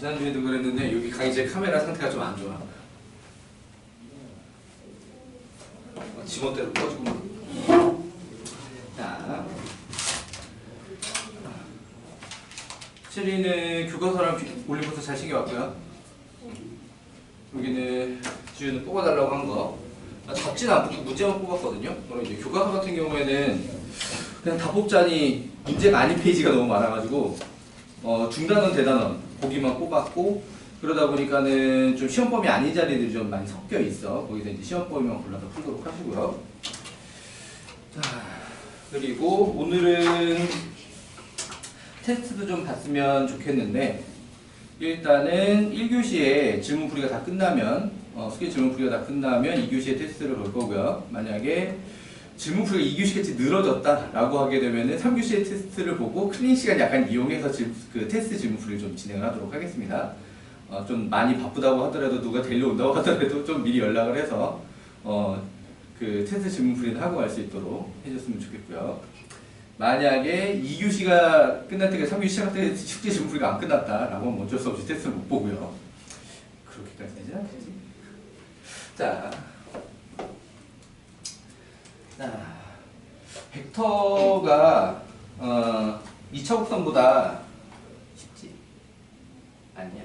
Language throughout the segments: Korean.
지난주에도 그랬는데 여기 강의 제 카메라 상태가 좀 안 좋아. 지멋대로 꺼지고. 자, 체리는 교과서랑 올림포스 잘 챙겨왔고요. 여기는 지우는 뽑아달라고 한 거. 적진 않고 문제만 뽑았거든요. 그럼 이제 교과서 같은 경우에는 그냥 다 뽑자니 문제가 아닌 페이지가 너무 많아가지고 중단원 대단원 거기만 뽑았고, 그러다 보니까는 좀 시험 범위 아닌 자리들이 좀 많이 섞여 있어. 거기서 이제 시험 범위만 골라서 풀도록 하시고요. 자, 그리고 오늘은 테스트도 좀 봤으면 좋겠는데, 일단은 1교시에 질문풀이가 다 끝나면 수기 질문풀이가 다 끝나면 2교시에 테스트를 볼 거고요. 만약에 질문풀이가 2교시같이 늘어졌다라고 하게 되면은 3교시에 테스트를 보고 클린 시간 약간 이용해서 그 테스트 질문풀이를 좀 진행을 하도록 하겠습니다. 좀 많이 바쁘다고 하더라도, 누가 데려온다고 하더라도 좀 미리 연락을 해서 그 테스트 질문풀이를 하고 갈 수 있도록 해줬으면 좋겠고요. 만약에 2교시가 끝날 때가 3교시 시작할 때 숙제 질문풀이가 안 끝났다라고 하면 어쩔 수 없이 테스트를 못 보고요. 그렇게까지 되진 않겠지. 자, 벡터가 2차 곡선보다 쉽지 않냐?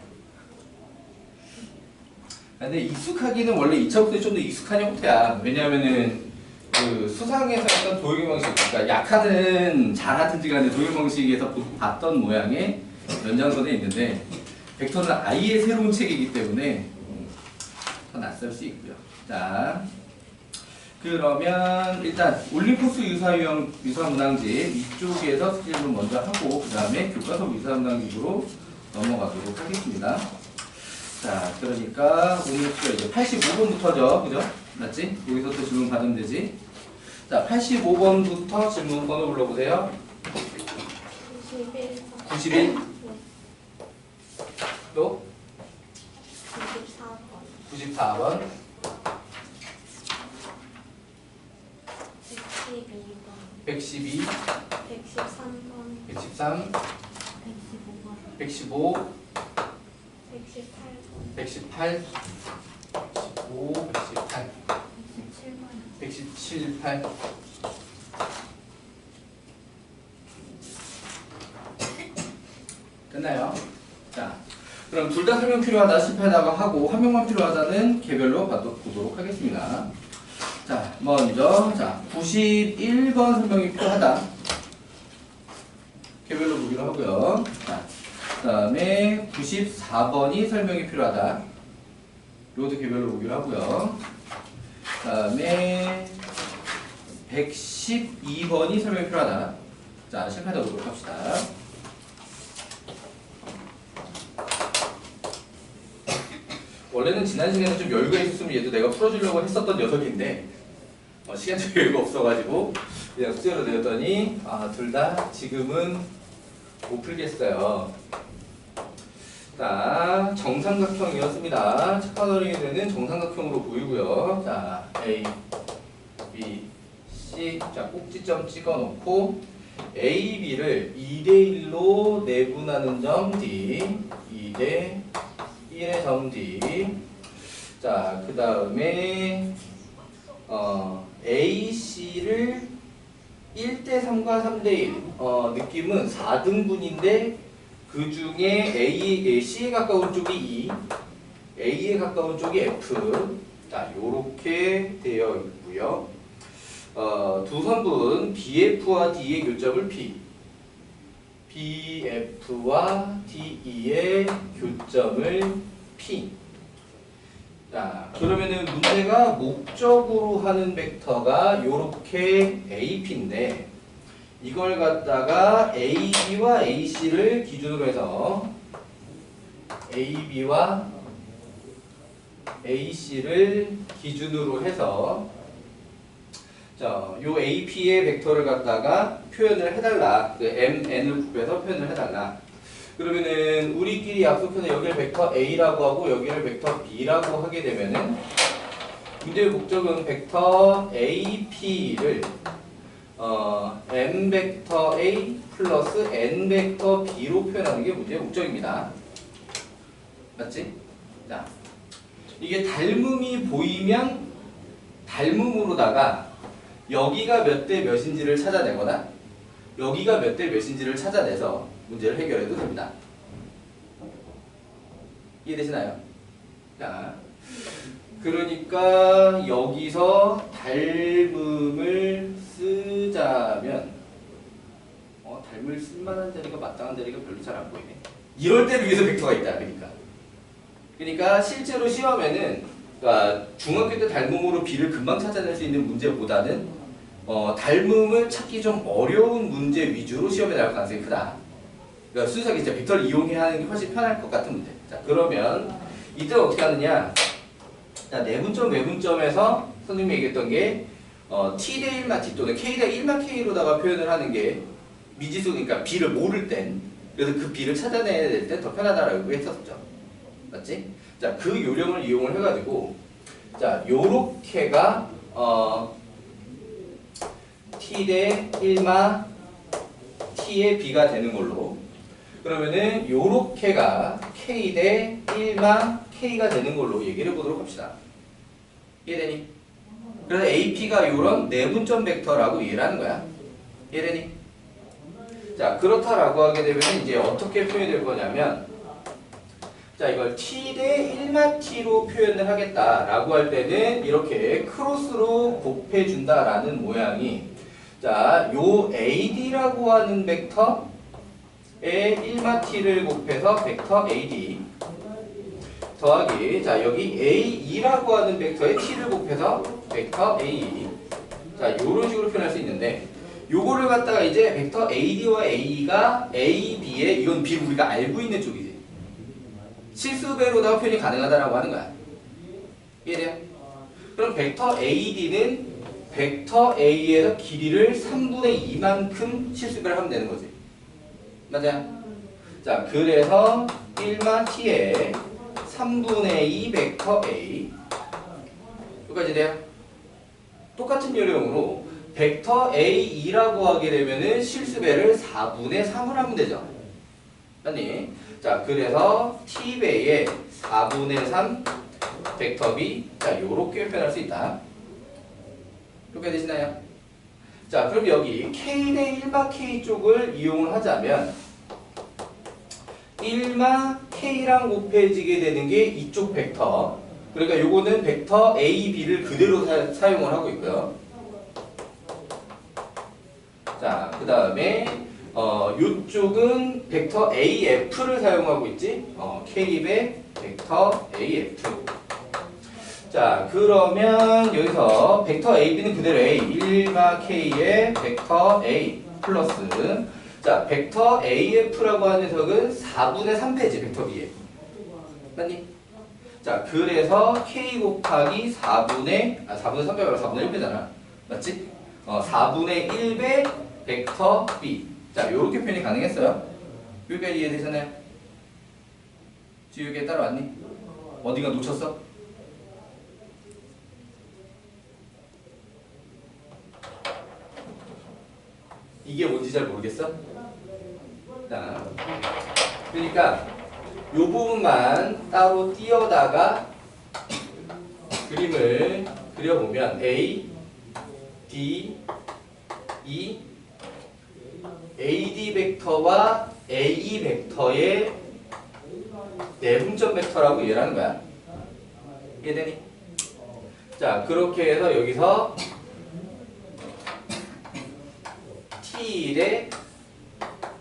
근데 익숙하기는 원래 2차 곡선이 좀 더 익숙한 형태야. 왜냐하면은 그 수상에서 했던 도형의 방식, 그러니까 약하든 잘하든지 간에 도형의 방식에서 봤던 모양의 연장선에 있는데, 벡터는 아예 새로운 체계이기 때문에 더 낯설 수 있고요. 자, 그러면 일단 올림포스 유사문항집 이쪽에서 스킬을 먼저 하고 그 다음에 교과서 유사문항집으로 넘어가도록 하겠습니다. 자, 그러니까 오늘 수가 이제 85번부터죠, 그죠? 맞지? 여기서부터 질문 받으면 되지. 자, 85번부터 질문 번호 불러보세요. 91. 또? 94번. 112. 113번. 113. 115. 118. 115. 118. 117, 8. 됐나요? 자, 그럼 둘 다 설명 필요하다 10회다가 하고 한 명만 필요하다는 개별로 보도록 하겠습니다. 자, 먼저 91번 설명이 필요하다. 개별로 보기로 하고요. 자, 그 다음에 94번이 설명이 필요하다. 이것도 개별로 보기로 하고요. 그 다음에 112번이 설명이 필요하다. 자, 실패하다 보도록 합시다. 원래는 지난 시간에 좀 여유가 있었으면 얘도 내가 풀어주려고 했었던 녀석인데 시간적 여유가 없어가지고 그냥 숙제로 내었더니 둘 다 지금은 못 풀겠어요. 자, 정삼각형이었습니다. 착한 어린이들은 정삼각형으로 보이고요. 자, A, B, C. 자, 꼭지점 찍어놓고 A, B를 2대1로 내분하는 점 D, 2대 1의 점 D. 자, 그 다음에 A, C를 1대3과 3대1. 느낌은 4등분인데 그 중에 C에 가까운 쪽이 E, A에 가까운 쪽이 F. 자, 요렇게 되어 있고요. 두 선분 BF와 D의 교점을 P, BF와 DE의 교점을 P. 자, 그러면은 문제가 목적으로 하는 벡터가 요렇게 AP인데 이걸 갖다가 AB와 AC를 기준으로 해서 AB와 AC를 기준으로 해서 자, 요 AP의 벡터를 갖다가 표현을 해달라. 그 MN을 곱해서 표현을 해달라. 그러면은 우리끼리 약속해서 여기를 벡터 A라고 하고 여기를 벡터 B라고 하게 되면은 문제의 목적은 벡터 AP를 M 벡터 A 플러스 N 벡터 B로 표현하는 게 문제의 목적입니다. 맞지? 자, 이게 닮음이 보이면 닮음으로다가 여기가 몇 대 몇인지를 찾아내거나 여기가 몇 대 몇인지를 찾아내서 문제를 해결해도 됩니다. 이해되시나요? 자, 그러니까 여기서 닮음을 쓰자면 닮을 쓸만한 자리가 마땅한 자리가 별로 잘 안 보이네. 이럴 때를 위해서 벡터가 있다. 그러니까 실제로 시험에는 그러니까 중학교 때 닮음으로 B를 금방 찾아낼 수 있는 문제보다는 닮음을 찾기 좀 어려운 문제 위주로 시험에 나올 가능성이 크다. 그러니까 순수하게 진짜 벡터를 이용해야 하는 게 훨씬 편할 것 같은 문제. 자, 그러면 이때 어떻게 하느냐? 자, 내분점, 외분점에서 선생님이 얘기했던 게 t 대 1마 t 또는 k 대 1마 k로다가 표현을 하는 게 미지수, 그러니까 B를 모를 땐, 그래서 그 B를 찾아내야 될 때 더 편하다라고 했었죠. 맞지? 자, 그 요령을 이용을 해가지고, 자, 요렇게가, t 대 1마 t의 B가 되는 걸로, 그러면은 요렇게가 k 대 1마 k가 되는 걸로 얘기를 해보도록 합시다. 이해되니? 그래서 AP가 요런 내분점 벡터라고 이해를 하는 거야. 이해되니? 자, 그렇다라고 하게 되면 이제 어떻게 표현이 될 거냐면, 자, 이걸 t 대 1마 t로 표현을 하겠다라고 할 때는 이렇게 크로스로 곱해준다라는 모양이, 자, 요 AD라고 하는 벡터에 1마 t를 곱해서 벡터 AD 더하기, 자, 여기 AE라고 하는 벡터에 t를 곱해서 벡터 AE. 자, 요런 식으로 표현할 수 있는데, 요거를 갖다가 이제 벡터 AD와 AE가 A, B에 이건 B를 우리가 알고 있는 쪽이지. 실수배로다가 표현이 가능하다라고 하는 거야. 이해돼요? 그럼 벡터 AD는 벡터 A에서 길이를 3분의 2만큼 실수배를 하면 되는 거지. 맞아요? 자, 그래서 1마 t에 3분의 2 벡터 A. 여기까지 돼요? 똑같은 요령으로 벡터 AE라고 하게 되면은 실수배를 4분의 3을 하면 되죠. 맞니? 자, 그래서 t배에 4분의 3 벡터 B. 자, 요렇게 표현할 수 있다. 이렇게 되시나요? 자, 그럼 여기 k 대 1마 k 쪽을 이용을 하자면 1마 k랑 곱해지게 되는 게 이쪽 벡터. 그러니까 요거는 벡터 A, B를 그대로 사용을 하고 있고요. 자, 그 다음에 요쪽은 벡터 AF를 사용하고 있지. K배 벡터 AF. 자, 그러면 여기서 벡터 AB는 그대로 A, 1마 K의 벡터 A 플러스, 자, 벡터 AF라고 하는 녀석은 4분의 3배지, 벡터 B에. 맞니? 자, 그래서 K 곱하기 4분의 3배가 아니라 4분의 1배잖아. 맞지? 4분의 1배 벡터 B. 자, 요렇게 표현이 가능했어요. 여기까지 이해되셨나요? 지우개 따라왔니? 어디가 놓쳤어? 이게 뭔지 잘 모르겠어? 자, 그러니까 요 부분만 따로 띄어다가 그림을 그려보면 A, D, E, AD 벡터와 AE 벡터의 내분점 벡터라고 이해를 하는 거야. 이해되니? 자, 그렇게 해서 여기서 T의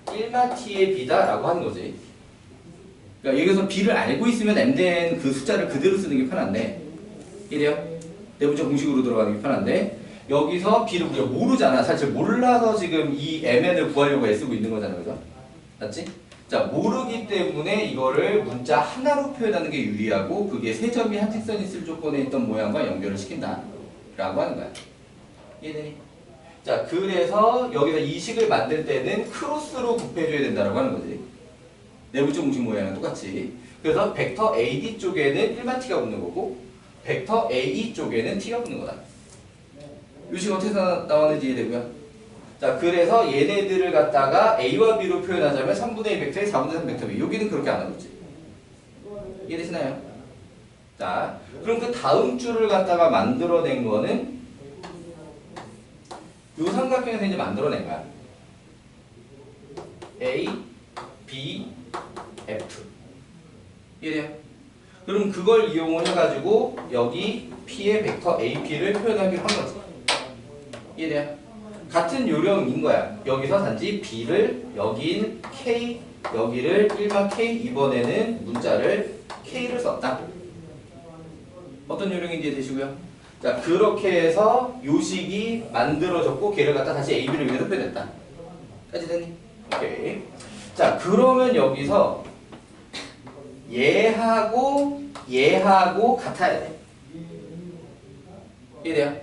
1마 T의 B다 라고 하는 거지. 그러니까 여기서 B를 알고 있으면 M된 그 숫자를 그대로 쓰는 게 편한데, 이래요? 내분점 공식으로 들어가는 게 편한데, 여기서 B를 우리가 모르잖아. 사실 몰라서 지금 이 MN을 구하려고 애쓰고 있는 거잖아. 그죠? 맞지? 자, 모르기 때문에 이거를 문자 하나로 표현하는 게 유리하고, 그게 세 점이 한 직선이 있을 조건에 있던 모양과 연결을 시킨다 라고 하는 거야. 이해되니? 자, 그래서 여기서 이 식을 만들 때는 크로스로 곱해줘야 된다라고 하는 거지. 내분점 공식 모양은 똑같이. 그래서 벡터 AD 쪽에는 1마 T가 붙는 거고, 벡터 AE 쪽에는 T가 붙는 거다. 이 식 어떻게 나왔는지 이해되고요. 자, 그래서 얘네들을 갖다가 A와 B로 표현하자면 3분의 2 벡터에 4분의 3 벡터 B. 여기는 그렇게 안 하겠지. 이해되시나요? 자, 그럼 그 다음 줄을 갖다가 만들어낸 거는 요 삼각형에서 이제 만들어낸 거야. A, B, F. 이해돼요? 그럼 그걸 이용을 해가지고 여기 P의 벡터 AP를 표현하기로 한 거지. 이해돼요? 같은 요령인 거야. 여기서 단지 B를 여긴 K, 여기를 1마 K, 이번에는 문자를 K를 썼다. 어떤 요령인지 되시고요. 자, 그렇게 해서 요식이 만들어졌고 걔를 갖다 다시 AB를 위해서 표현했다. 까지 됐니? 오케이. 자, 그러면 여기서 얘하고 같아야 돼. 이해돼요?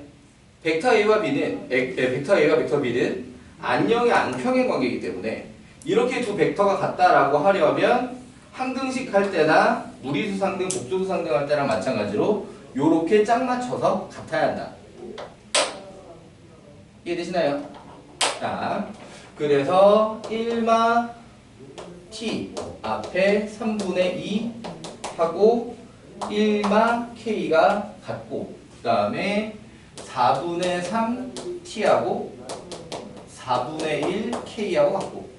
벡터 A와 B는 벡터 A와 벡터 B는 안녕의 안평행 관계이기 때문에 이렇게 두 벡터가 같다라고 하려면 항등식 할 때나 무리수 상등, 복소수 상등 할 때랑 마찬가지로 요렇게 짝 맞춰서 같아야 한다. 이해되시나요? 자, 그래서 1마 t 앞에 3분의 2 하고 1마 k가 같고 그 다음에 4분의 3 t하고 4분의 1 k하고 같고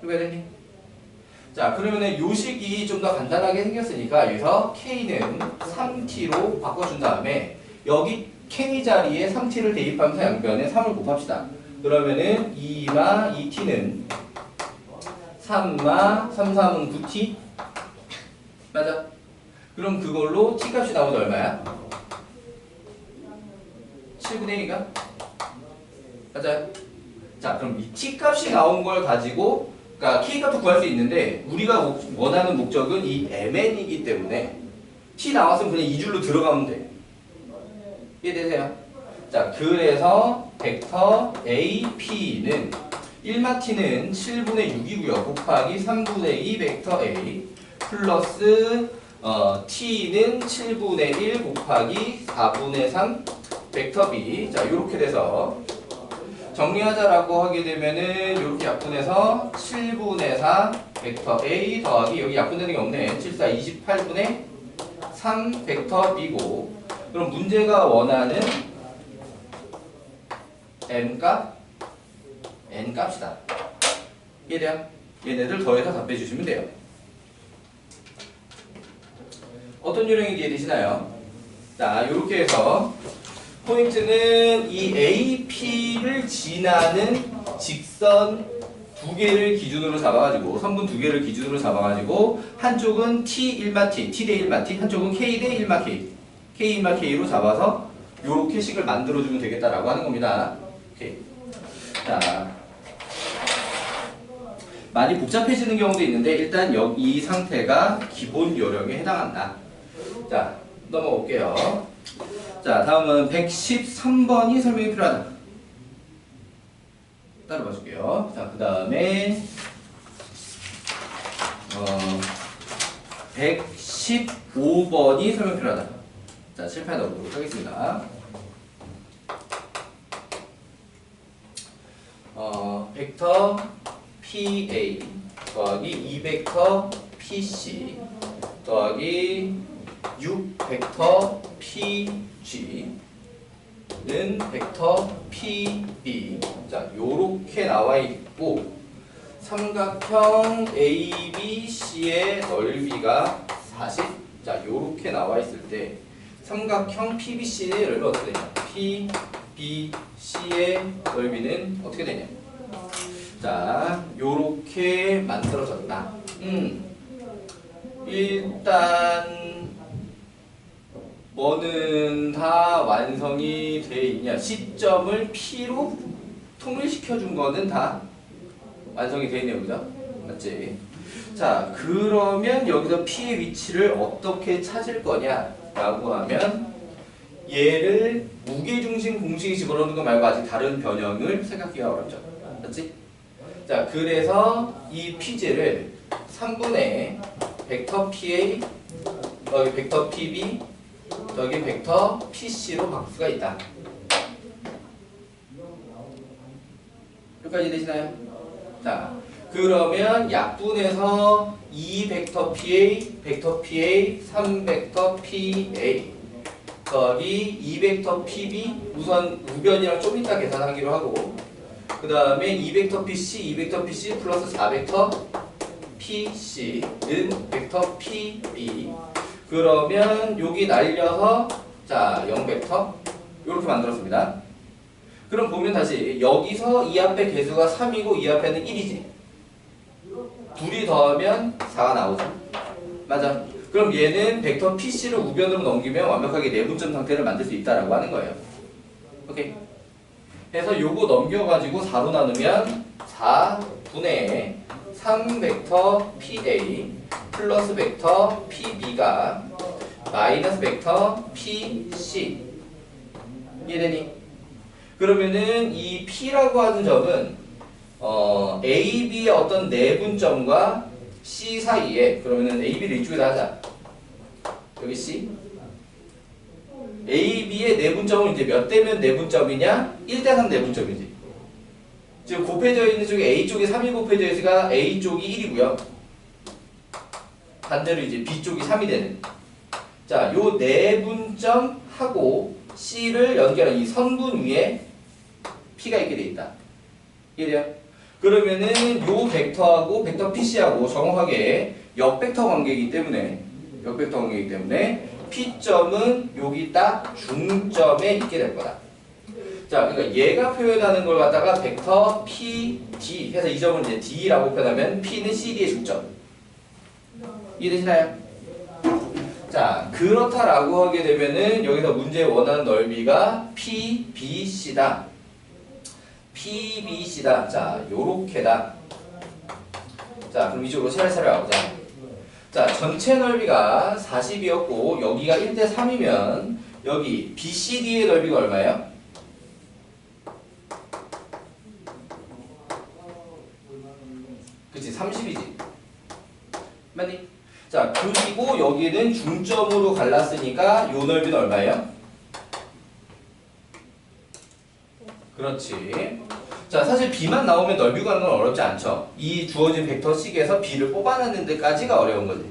이거 되니? 자, 그러면은 요식이 좀 더 간단하게 생겼으니까 여기서 k는 3t로 바꿔준 다음에 여기 k 자리에 3t를 대입하면서 양변에 3을 곱합시다. 그러면은 2마 2t는 3마 3, 3은 9t 맞아? 그럼 그걸로 t 값이 나오면 얼마야? 7분의 1인가? 맞아요? 자, 그럼 이 t 값이 나온 걸 가지고 그러니까 k 값도 구할 수 있는데 우리가 원하는 목적은 이 mn이기 때문에 t 나왔으면 그냥 이 줄로 들어가면 돼. 이해되세요? 자, 그래서 벡터 AP는 1마 t는 7분의 6이고요. 곱하기 3분의 2 벡터 A 플러스 t는 7분의 1 곱하기 4분의 3 벡터 B. 자, 이렇게 돼서 정리하자라고 하게 되면은 이렇게 약분해서 7분의 4 벡터 A 더하기 여기 약분되는 게 없네. 7, 4, 28분의 3 벡터 B고 그럼 문제가 원하는 M값, N값이다. 이해돼요? 얘네들 더해서 답해주시면 돼요. 어떤 요령인지 이해되시나요? 자, 이렇게 해서 포인트는 이 AP를 지나는 직선 두 개를 기준으로 잡아가지고 선분 두 개를 기준으로 잡아가지고 한쪽은 T 1마 T, T 대 1마 T, 한쪽은 K 대 1마 K, K 1마 K로 잡아서 요렇게 식을 만들어주면 되겠다라고 하는 겁니다. 오케이. 자, 많이 복잡해지는 경우도 있는데 일단 이 상태가 기본 요령에 해당한다. 자, 넘어올게요. 자, 다음은 113번이 설명이 필요하다. 따라봐 줄게요. 자, 그 다음에 115번이 설명 필요하다. 자, 칠판 넣어보도록 하겠습니다. 벡터 PA 더하기 2벡터 PC 더하기 6벡터 PG는 벡터 PB. 자, 요렇게 나와 있고 삼각형 ABC의 넓이가 40. 자, 요렇게 나와 있을 때 삼각형 PBC의 넓이가 어떻게 되냐? PBC의 넓이는 어떻게 되냐? 자, 요렇게 만들어졌다. 일단 뭐는 다 완성이 돼 있냐? 시점을 P로 통일시켜 준 거는 다 완성이 돼 있네요. 그죠? 맞지? 자, 그러면 여기서 P의 위치를 어떻게 찾을 거냐라고 하면 얘를 무게중심 공식에 집어넣는 거 말고 아직 다른 변형을 생각하기가 어렵죠. 맞지? 자, 그래서 이 P제를 3분의 벡터 PA 여기 벡터 PB 여기 벡터 PC로 바꿀 수가 있다. 여기까지 되시나요? 자, 그러면 약분해서 2벡터 PA, 벡터 PA, 3벡터 PA 더하기 2벡터 PB 우선 우변이랑 좀 이따 계산하기로 하고 그 다음에 2벡터 PC, 2벡터 PC 플러스 4벡터 PC는 벡터 PB 그러면 여기 날려서 자 0벡터 이렇게 만들었습니다. 그럼 보면 다시 여기서 이 앞에 개수가 3이고 이 앞에는 1이지. 둘이 더하면 4가 나오죠. 맞아. 그럼 얘는 벡터 PC를 우변으로 넘기면 완벽하게 내분점 상태를 만들 수 있다라고 하는 거예요. 오케이. 해서 요거 넘겨가지고 4로 나누면 4분의 3벡터 PA 플러스 벡터 PB가 마이너스 벡터 PC 이해되니? 그러면은 이 P라고 하는 점은 A, B의 어떤 내분점과 C 사이에 그러면은 A, B를 이쪽에다 하자. 여기 C A, B의 내분점은 이제 몇 대면 내분점이냐? 1대3 내분점이지. 지금 곱해져 있는 쪽에 A 쪽에 3이 곱해져 있으니까 A 쪽이 1이고요. 반대로 이제 B 쪽이 3이 되는. 자, 요 내분점하고 C를 연결한 이 선분 위에 P가 있게 돼 있다. 이해돼요? 그러면은 요 벡터하고 벡터 PC하고 정확하게 역벡터 관계이기 때문에 P점은 여기 딱 중점에 있게 될 거다. 자, 그러니까 얘가 표현하는 걸 갖다가 벡터 PD 해서 이 점을 이제 D라고 표현하면 P는 CD의 중점. 이해되시나요? 자, 그렇다라고 하게 되면은 여기서 문제의 원하는 넓이가 PBC다. PBC다. 자, 요렇게다. 자, 그럼 이쪽으로 차례차례 가보자. 자, 전체 넓이가 40이었고 여기가 1대3이면 여기 BCD의 넓이가 얼마예요? 그치, 30이지. 맞니? 자, 그리고 여기는 중점으로 갈랐으니까 요 넓이는 얼마예요? 그렇지. 자, 사실 B만 나오면 넓이 구하는 건 어렵지 않죠. 이 주어진 벡터식에서 B를 뽑아내는 데까지가 어려운 거지.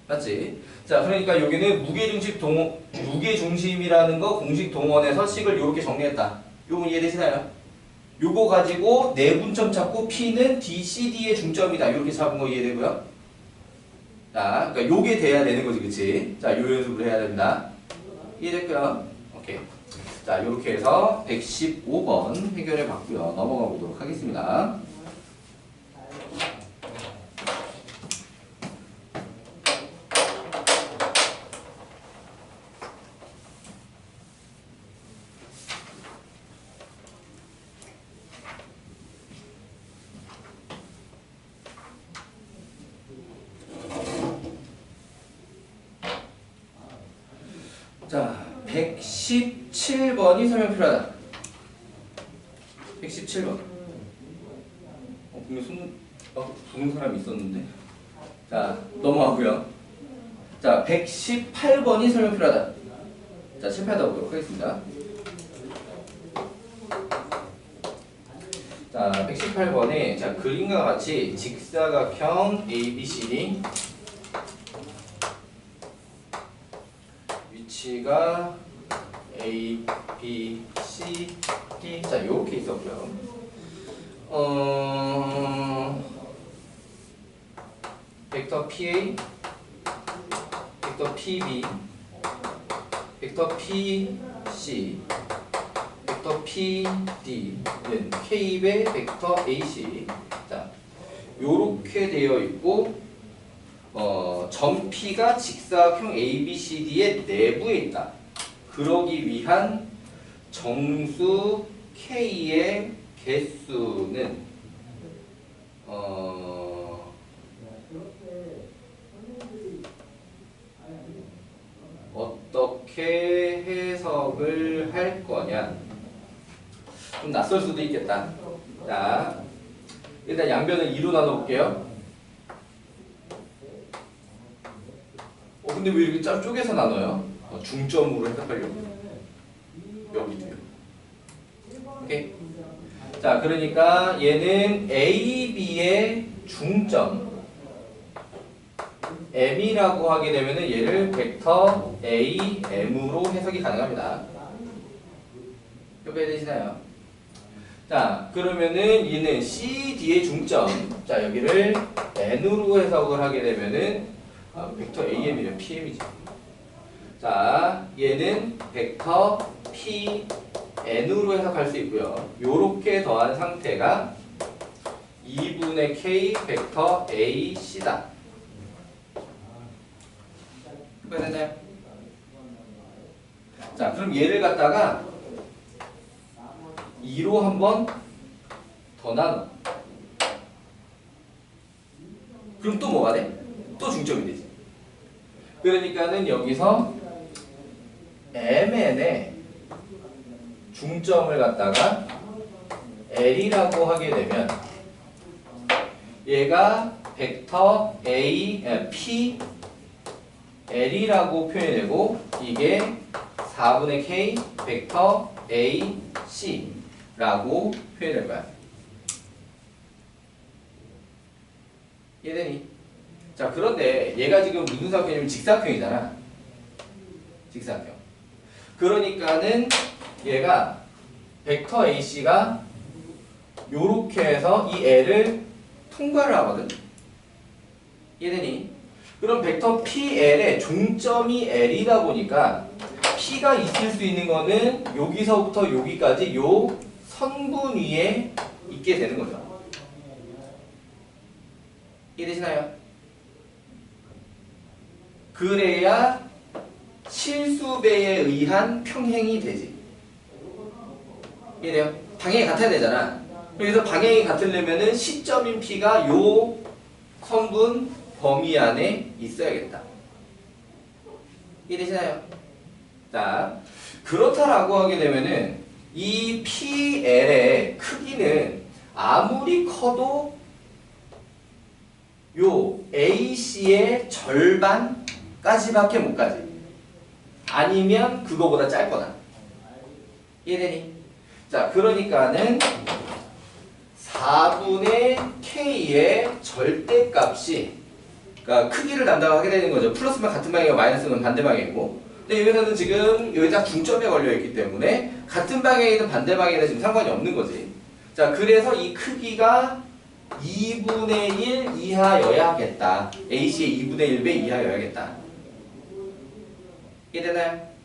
맞지? 자, 그러니까 여기는 무게중심이라는 거 공식 동원해서 식을 이렇게 정리했다. 요거 이해되시나요? 요거 가지고 내분점 찾고 P는 DCD의 중점이다. 이렇게 잡은 거 이해되고요. 자, 그러니까 요게 돼야 되는 거지, 그치? 자, 요 연습을 해야 된다. 이해됐고요. 오케이. 자, 이렇게 해서 115번 해결해 봤고요. 넘어가 보도록 하겠습니다. 자, 117번이 설명 필요하다. 117번. 분명 부는 사람이 있었는데. 자, 넘어가고요. 자, 118번이 설명 필요하다. 자, 실패하다 보도록 하겠습니다. 자, 118번에 자, 그림과 같이 직사각형 ABCD 위치가 A, B, C, D 자 이렇게 있었고요. 벡터 PA, 벡터 PB, 벡터 PC, 벡터 PD는 K배 벡터 AC 자 요렇게 되어 있고 점 P가 직사각형 ABCD의 내부에 있다. 그러기 위한 정수 K의 개수는 어떻게 해석을 할 거냐? 좀 낯설 수도 있겠다. 자, 일단 양변을 2로 나눠볼게요. 근데 왜 이렇게 쪼개서 나눠요? 중점으로 해석하려고. 여기도요. 오케이? 자, 그러니까 얘는 A, B의 중점. m이라고 하게 되면은 얘를 벡터 a, m으로 해석이 가능합니다. 이해되시나요? 자, 그러면은 얘는 CD의 중점. 자, 여기를 n으로 해석을 하게 되면은 벡터 AM이면 PM이지. 자, 얘는 벡터 PN으로 해석할 수 있고요. 요렇게 더한 상태가 2분의 K 벡터 AC다. 됐나요? 자, 그럼 얘를 갖다가 2로 한번 더 나눠. 그럼 또 뭐가 돼? 또 중점이 되지. 그러니까는 여기서 MN의 중점을 갖다가 L이라고 하게 되면 얘가 벡터 P L이라고 표현이 되고 이게 4분의 K 벡터 AC라고 표현이 될 거야. 이해되니? 자, 그런데 얘가 지금 무슨 사각형이냐면 직사각형이잖아. 직사각형. 그러니까는 얘가 벡터 AC가 요렇게 해서 이 L을 통과를 하거든. 이해되니? 그럼 벡터 PL의 종점이 L이다 보니까 P가 있을 수 있는 거는 여기서부터 여기까지 요 선분 위에 있게 되는 거죠. 이해되시나요? 그래야 실수배에 의한 평행이 되지. 이해돼요? 방향이 같아야 되잖아. 그래서 방향이 같으려면은 시점인 P가 요 선분 범위 안에 있어야겠다. 이해되시나요? 자, 그렇다라고 하게 되면은 이 PL의 크기는 아무리 커도 요 AC의 절반까지밖에 못 가지. 아니면 그거보다 짧거나. 이해되니? 자, 그러니까는 4분의 K의 절대값이, 그러니까 크기를 담당하게 되는 거죠. 플러스면 같은 방향이고 마이너스면 반대 방향이고. 근데 여기서는 지금 여기다 중점에 걸려 있기 때문에 같은 방향이든 반대 방향이든 지금 상관이 없는 거지. 자, 그래서 이 크기가 2분의 1 이하여야겠다. AC의 2분의 1배 이하여야겠다. 이해되나요?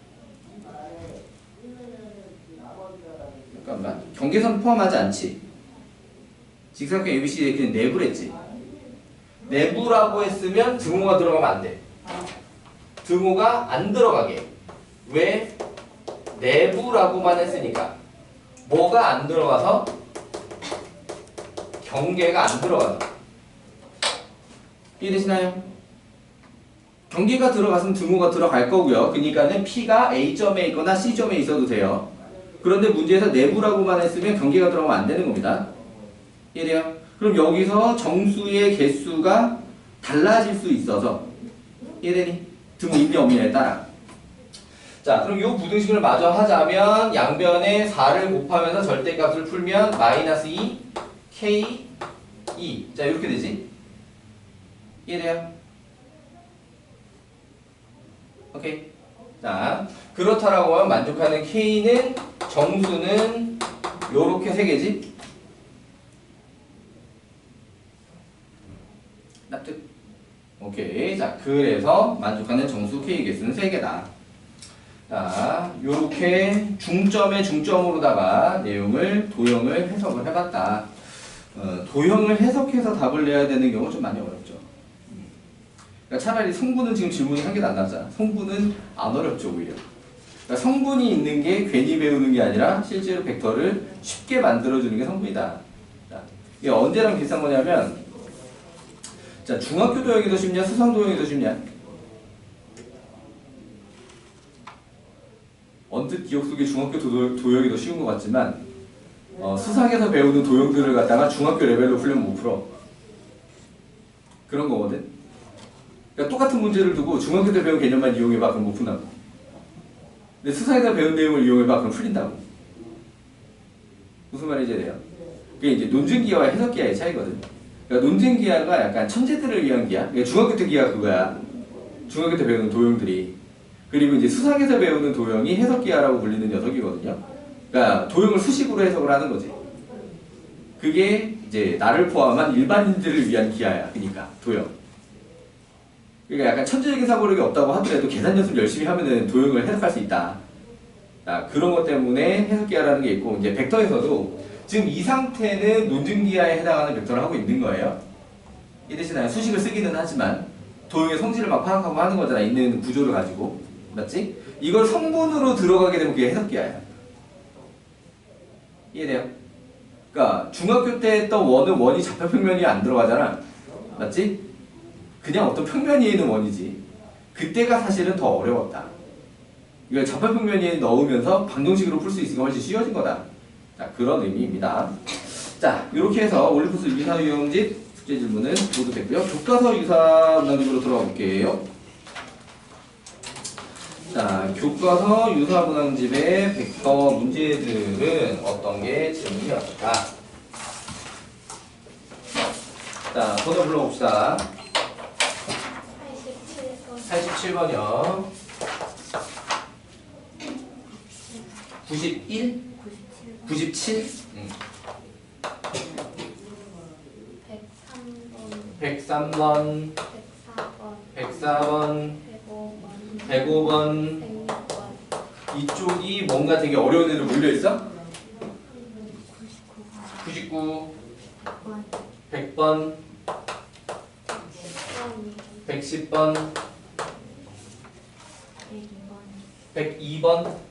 잠깐만. 경계선 포함하지 않지? 직사각형 ABC에 그냥 내부랬지. 내부라고 했으면 등호가 들어가면 안 돼. 등호가 안 들어가게. 왜? 내부라고만 했으니까. 뭐가 안 들어가서? 경계가 안 들어가서. 이해되시나요? 경계가 들어갔으면 등호가 들어갈 거고요. 그러니까는 P가 A점에 있거나 C점에 있어도 돼요. 그런데 문제에서 내부라고만 했으면 경계가 들어가면 안 되는 겁니다. 이해돼요? 그럼 여기서 정수의 개수가 달라질 수 있어서 이해되니? 등호 있냐 없냐에 따라. 자, 그럼 이 부등식을 마저 하자면 양변에 4를 곱하면서 절대값을 풀면 마이너스 2 K 2. 자, 이렇게 되지? 이해돼요? 오케이. 자, 그렇다라고 하면 만족하는 K는 정수는 요렇게 3개지? 납득. 오케이. 자, 그래서 만족하는 정수 K 개수는 3개다. 자, 요렇게 중점의 중점으로다가 내용을 도형을 해석을 해봤다. 도형을 해석해서 답을 내야 되는 경우는 좀 많이 어렵죠. 그러니까 차라리 성분은 지금 질문이 한 개도 안 나왔잖아. 성분은 안 어렵죠, 오히려. 그러니까 성분이 있는 게 괜히 배우는 게 아니라 실제로 벡터를 쉽게 만들어주는 게 성분이다. 자, 이게 언제랑 비슷한 거냐면, 자, 중학교 도형이 더 쉽냐, 수상 도형이 더 쉽냐? 언뜻 기억 속에 중학교 도형이 더 쉬운 것 같지만, 수상에서 배우는 도형들을 갖다가 중학교 레벨로 풀려면 못 풀어. 그런 거거든. 그러니까 똑같은 문제를 두고 중학교 때 배운 개념만 이용해봐, 그럼 못 푼다고. 근데 수상에서 배운 내용을 이용해봐, 그럼 풀린다고. 무슨 말인지 돼요? 그게 이제 논증기와 해석기와의 차이거든. 그러니까 논쟁 기하가 약간 천재들을 위한 기하. 그러니까 중학교 때 기하 그거야. 중학교 때 배우는 도형들이. 그리고 이제 수상에서 배우는 도형이 해석 기하라고 불리는 녀석이거든요. 그러니까 도형을 수식으로 해석을 하는 거지. 그게 이제 나를 포함한 일반인들을 위한 기하야. 그러니까 도형. 그러니까 약간 천재적인 사고력이 없다고 하더라도 계산 연습 열심히 하면은 도형을 해석할 수 있다. 자, 그런 것 때문에 해석 기하라는 게 있고 이제 벡터에서도 지금 이 상태는 논증 기하에 해당하는 벡터를 하고 있는 거예요. 이 대신에 수식을 쓰기는 하지만 도형의 성질을 막 파악하고 하는 거잖아. 있는 구조를 가지고. 맞지? 이걸 성분으로 들어가게 되면 그게 해석 기하야. 이해돼요? 그러니까 중학교 때 했던 원은 원이 좌표평면이 안 들어가잖아. 맞지? 그냥 어떤 평면이 있는 원이지. 그때가 사실은 더 어려웠다. 이걸 좌표평면에 넣으면서 방정식으로 풀 수 있으니까 훨씬 쉬워진 거다. 자, 그런 의미입니다. 자, 이렇게 해서 올림푸스 유사유형집 숙제 질문은 모두 됐고요. 교과서 유사 문항집으로 들어가 볼게요. 자, 교과서 유사 문항집의 벡터 문제들은 어떤 게 질문이 왔을까? 자, 번호 불러봅시다. 87번이요. 91? 97? 103번, 104번, 105번, 이쪽이 뭔가 되게 어려운 애들 몰려있어? 99, 100번, 110번, 102번.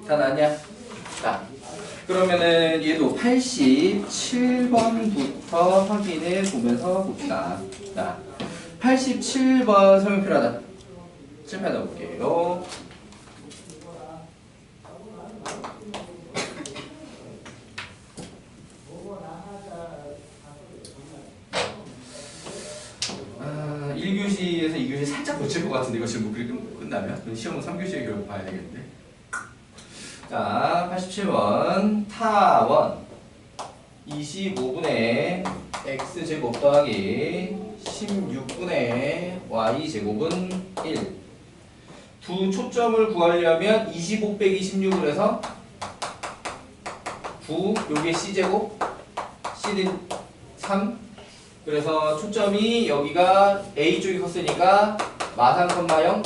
다 나냐? 자, 그러면은 얘도 87번부터 확인해 보면서 봅시다. 자, 87번 설명 필요하다. 칠판에 볼게요. 아, 1교시에서 2교시 살짝 놓칠 것 같은데 이거 지금 뭐 끝나면? 시험은 3교시에 결국 봐야 되겠는데. 자, 87번 타원 25분의 x제곱 더하기 16분의 y제곱은 1. 두 초점을 구하려면 25 빼기 16을 해서 9, 요게 c제곱, c는 3. 그래서 초점이 여기가 a쪽이 컸으니까 마 3,0,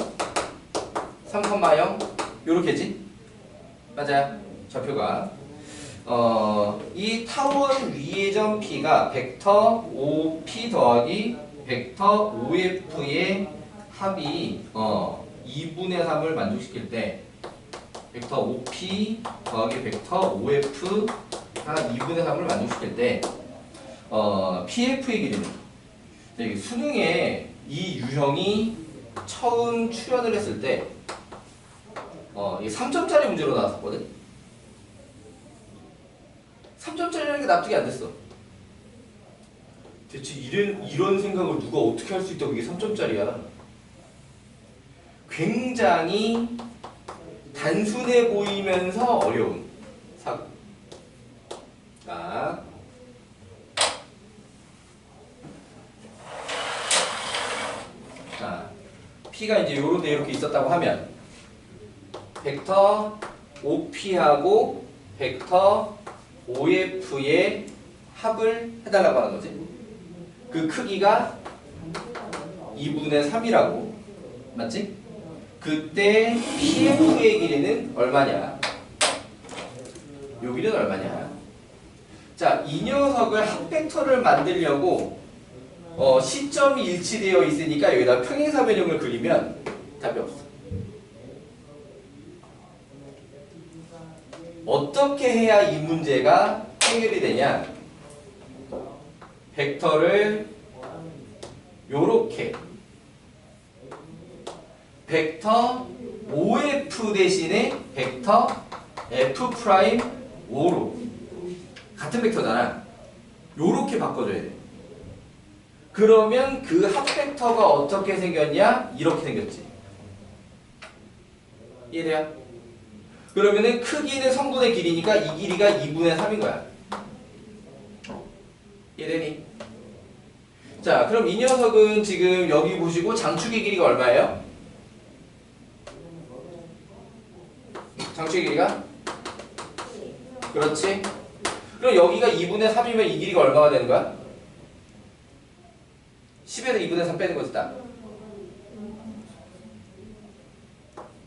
3,0 요렇게지? 맞아요. 좌표가. 이 타원 위의 점 P가 벡터 5P 더하기 벡터 5F의 합이 2분의 3을 만족시킬 때 벡터 5P 더하기 벡터 5F가 2분의 3을 만족시킬 때 PF의 길이는 수능에 이 유형이 처음 출현을 했을 때 이게 3점짜리 문제로 나왔었거든? 3점짜리라는 게 납득이 안 됐어. 대체 이런 생각을 누가 어떻게 할 수 있다고 이게 3점짜리야? 굉장히 단순해 보이면서 어려운 사고. 자, P가 이제 요런데 이렇게 있었다고 하면 벡터 OP하고 벡터 OF의 합을 해달라고 하는 거지. 그 크기가 2분의 3이라고. 맞지? 그때 PF의 길이는 얼마냐? 요 길이는 얼마냐? 자, 이 녀석을 합벡터를 만들려고 시점이 일치되어 있으니까 여기다 평행사 변형을 그리면 답이 없어. 어떻게 해야 이 문제가 해결이 되냐? 벡터를 요렇게 벡터 OF 대신에 벡터 F'5로 같은 벡터잖아. 요렇게 바꿔줘야 돼. 그러면 그 합벡터가 어떻게 생겼냐? 이렇게 생겼지. 이해돼요? 그러면은 크기는 성분의 길이니까 이 길이가 2분의 3인 거야. 이해되니? 자, 그럼 이 녀석은 지금 여기 보시고 장축의 길이가 얼마예요? 장축의 길이가? 그렇지? 그럼 여기가 2분의 3이면 이 길이가 얼마가 되는 거야? 10에서 2분의 3 빼는 거지, 딱.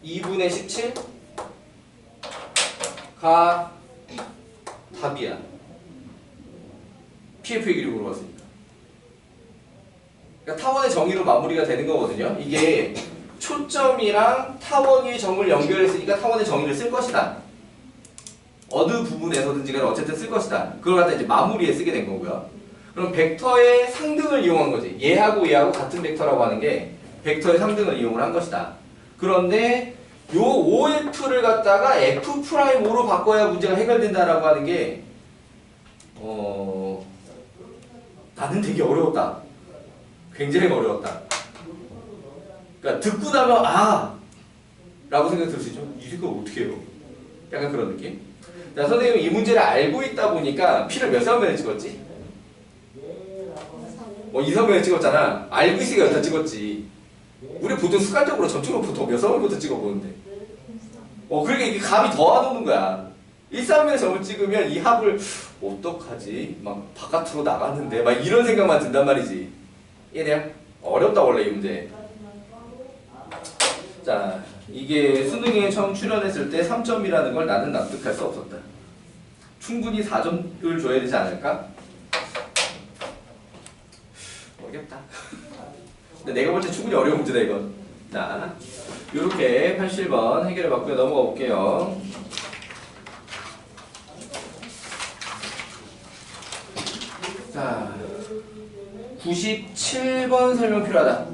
2분의 17가 답이야. PF의 길이 물어봤으니까. 그러니까 타원의 정의로 마무리가 되는 거거든요. 이게 초점이랑 타원의 점을 연결했으니까 타원의 정의를 쓸 것이다. 어느 부분에서든지 간에 어쨌든 쓸 것이다. 그걸 갖다 이제 마무리에 쓰게 된 거고요. 그럼 벡터의 상등을 이용한 거지. 얘하고 같은 벡터라고 하는 게 벡터의 상등을 이용을 한 것이다. 그런데 요 OF를 갖다가 F'O로 바꿔야 문제가 해결된다라고 하는 게 나는 되게 어려웠다. 굉장히 어려웠다. 그러니까 듣고 나면 라고 생각이 들 수 있죠. 이 생각 어떻게 해요? 약간 그런 느낌? 자, 선생님은 이 문제를 알고 있다 보니까 P를 몇 선면에 찍었지? 2선면에 찍었잖아. 알고 있으니까 여기다 찍었지. 우리 보통 습관적으로 점적으로 보통 몇 선면부터 찍어보는데. 그러니까 이게 감이 더 안 오는 거야. 1선면에 점을 찍으면 이 합을 어떡하지? 막 바깥으로 나갔는데 막 이런 생각만 든단 말이지. 이해돼요? 어렵다 원래 이 문제. 자, 이게 수능에 처음 출연했을 때 3점이라는 걸 나는 납득할 수 없었다. 충분히 4점을 줘야 되지 않을까? 어렵다. 근데 내가 볼 때 충분히 어려운 문제다 이건. 자, 요렇게 87번 해결해 봤고요. 넘어가 볼게요. 자, 97번 설명 필요하다.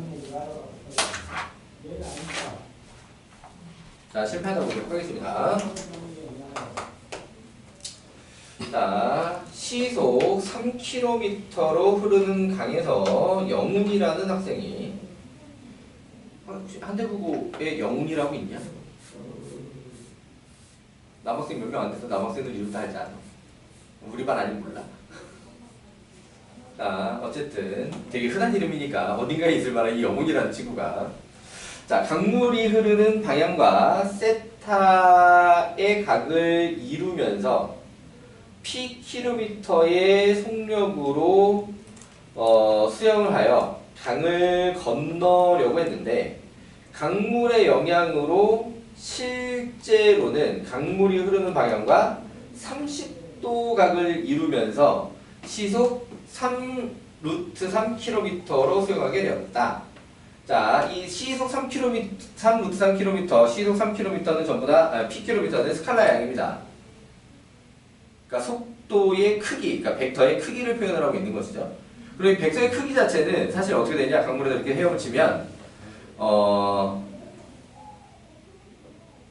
자, 실패하다 보도록 하겠습니다. 자, 시속 3km로 흐르는 강에서 영훈이라는 학생이 혹시 한대부고에 영훈이라고 있냐? 남학생 몇 명 안 돼서 남학생들 이름 다 알지 않아? 우리 반 아니면 몰라. 자, 어쨌든 되게 흔한 이름이니까 어딘가에 있을 만한 이 영훈이라는 친구가 자, 강물이 흐르는 방향과 세타의 각을 이루면서 pkm의 속력으로 수영을 하여 강을 건너려고 했는데 강물의 영향으로 실제로는 강물이 흐르는 방향과 30도 각을 이루면서 시속 3루트3km로 수영하게 되었다. 자, 이 시속 3km, 3루트3km, 시속 3km는 전부 다 pkm는 스칼라 양입니다. 그러니까 속도의 크기, 그러니까 벡터의 크기를 표현을 하고 있는 것이죠. 그리고 이 벡터의 크기 자체는 사실 어떻게 되냐? 강물에서 이렇게 헤엄을 치면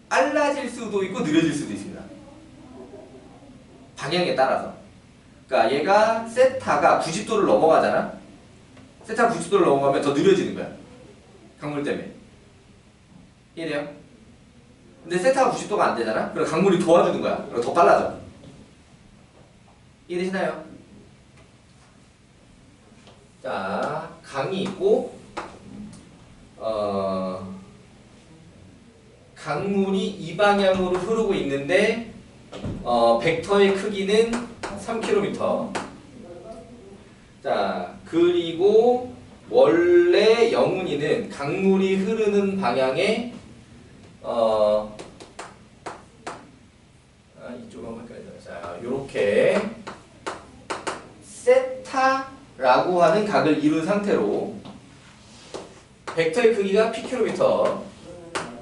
빨라질 수도 있고 느려질 수도 있습니다. 방향에 따라서. 그러니까 얘가 세타가 90도를 넘어가잖아. 세타가 90도를 넘어가면 더 느려지는 거야. 강물 때문에. 이해돼요? 근데 세타가 90도가 안 되잖아. 그럼 강물이 도와주는 거야. 그럼 더 빨라져. 이해되시나요? 자, 강이 있고 강물이 이 방향으로 흐르고 있는데 벡터의 크기는 3km. 자, 그리고 원래 영훈이는 강물이 흐르는 방향에 이쪽 한번 헷갈리죠. 자, 요렇게 세타라고 하는 각을 이룬 상태로 벡터의 크기가 pkm.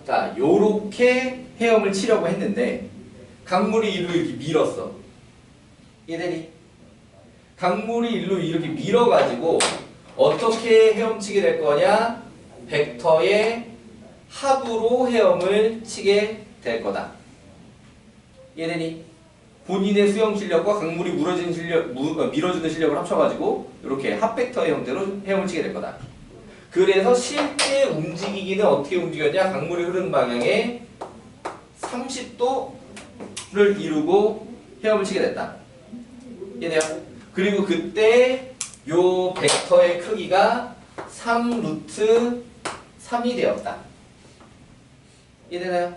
자, 요렇게 헤엄을 치려고 했는데 강물이 일로 이렇게 밀었어. 이해되니? 강물이 일로 이렇게 밀어가지고 어떻게 헤엄치게 될 거냐? 벡터의 합으로 헤엄을 치게 될 거다. 이해되니? 본인의 수영 실력과 강물이 밀어주는 실력을 합쳐가지고 이렇게 합벡터의 형태로 헤엄을 치게 될 거다. 그래서 실제 움직이기는 어떻게 움직였냐? 강물이 흐르는 방향에 30도 이루고 헤엄을 치게 됐다. 이해돼요? 그리고 그때 요 벡터의 크기가 3 루트 3이 되었다. 이해되나요?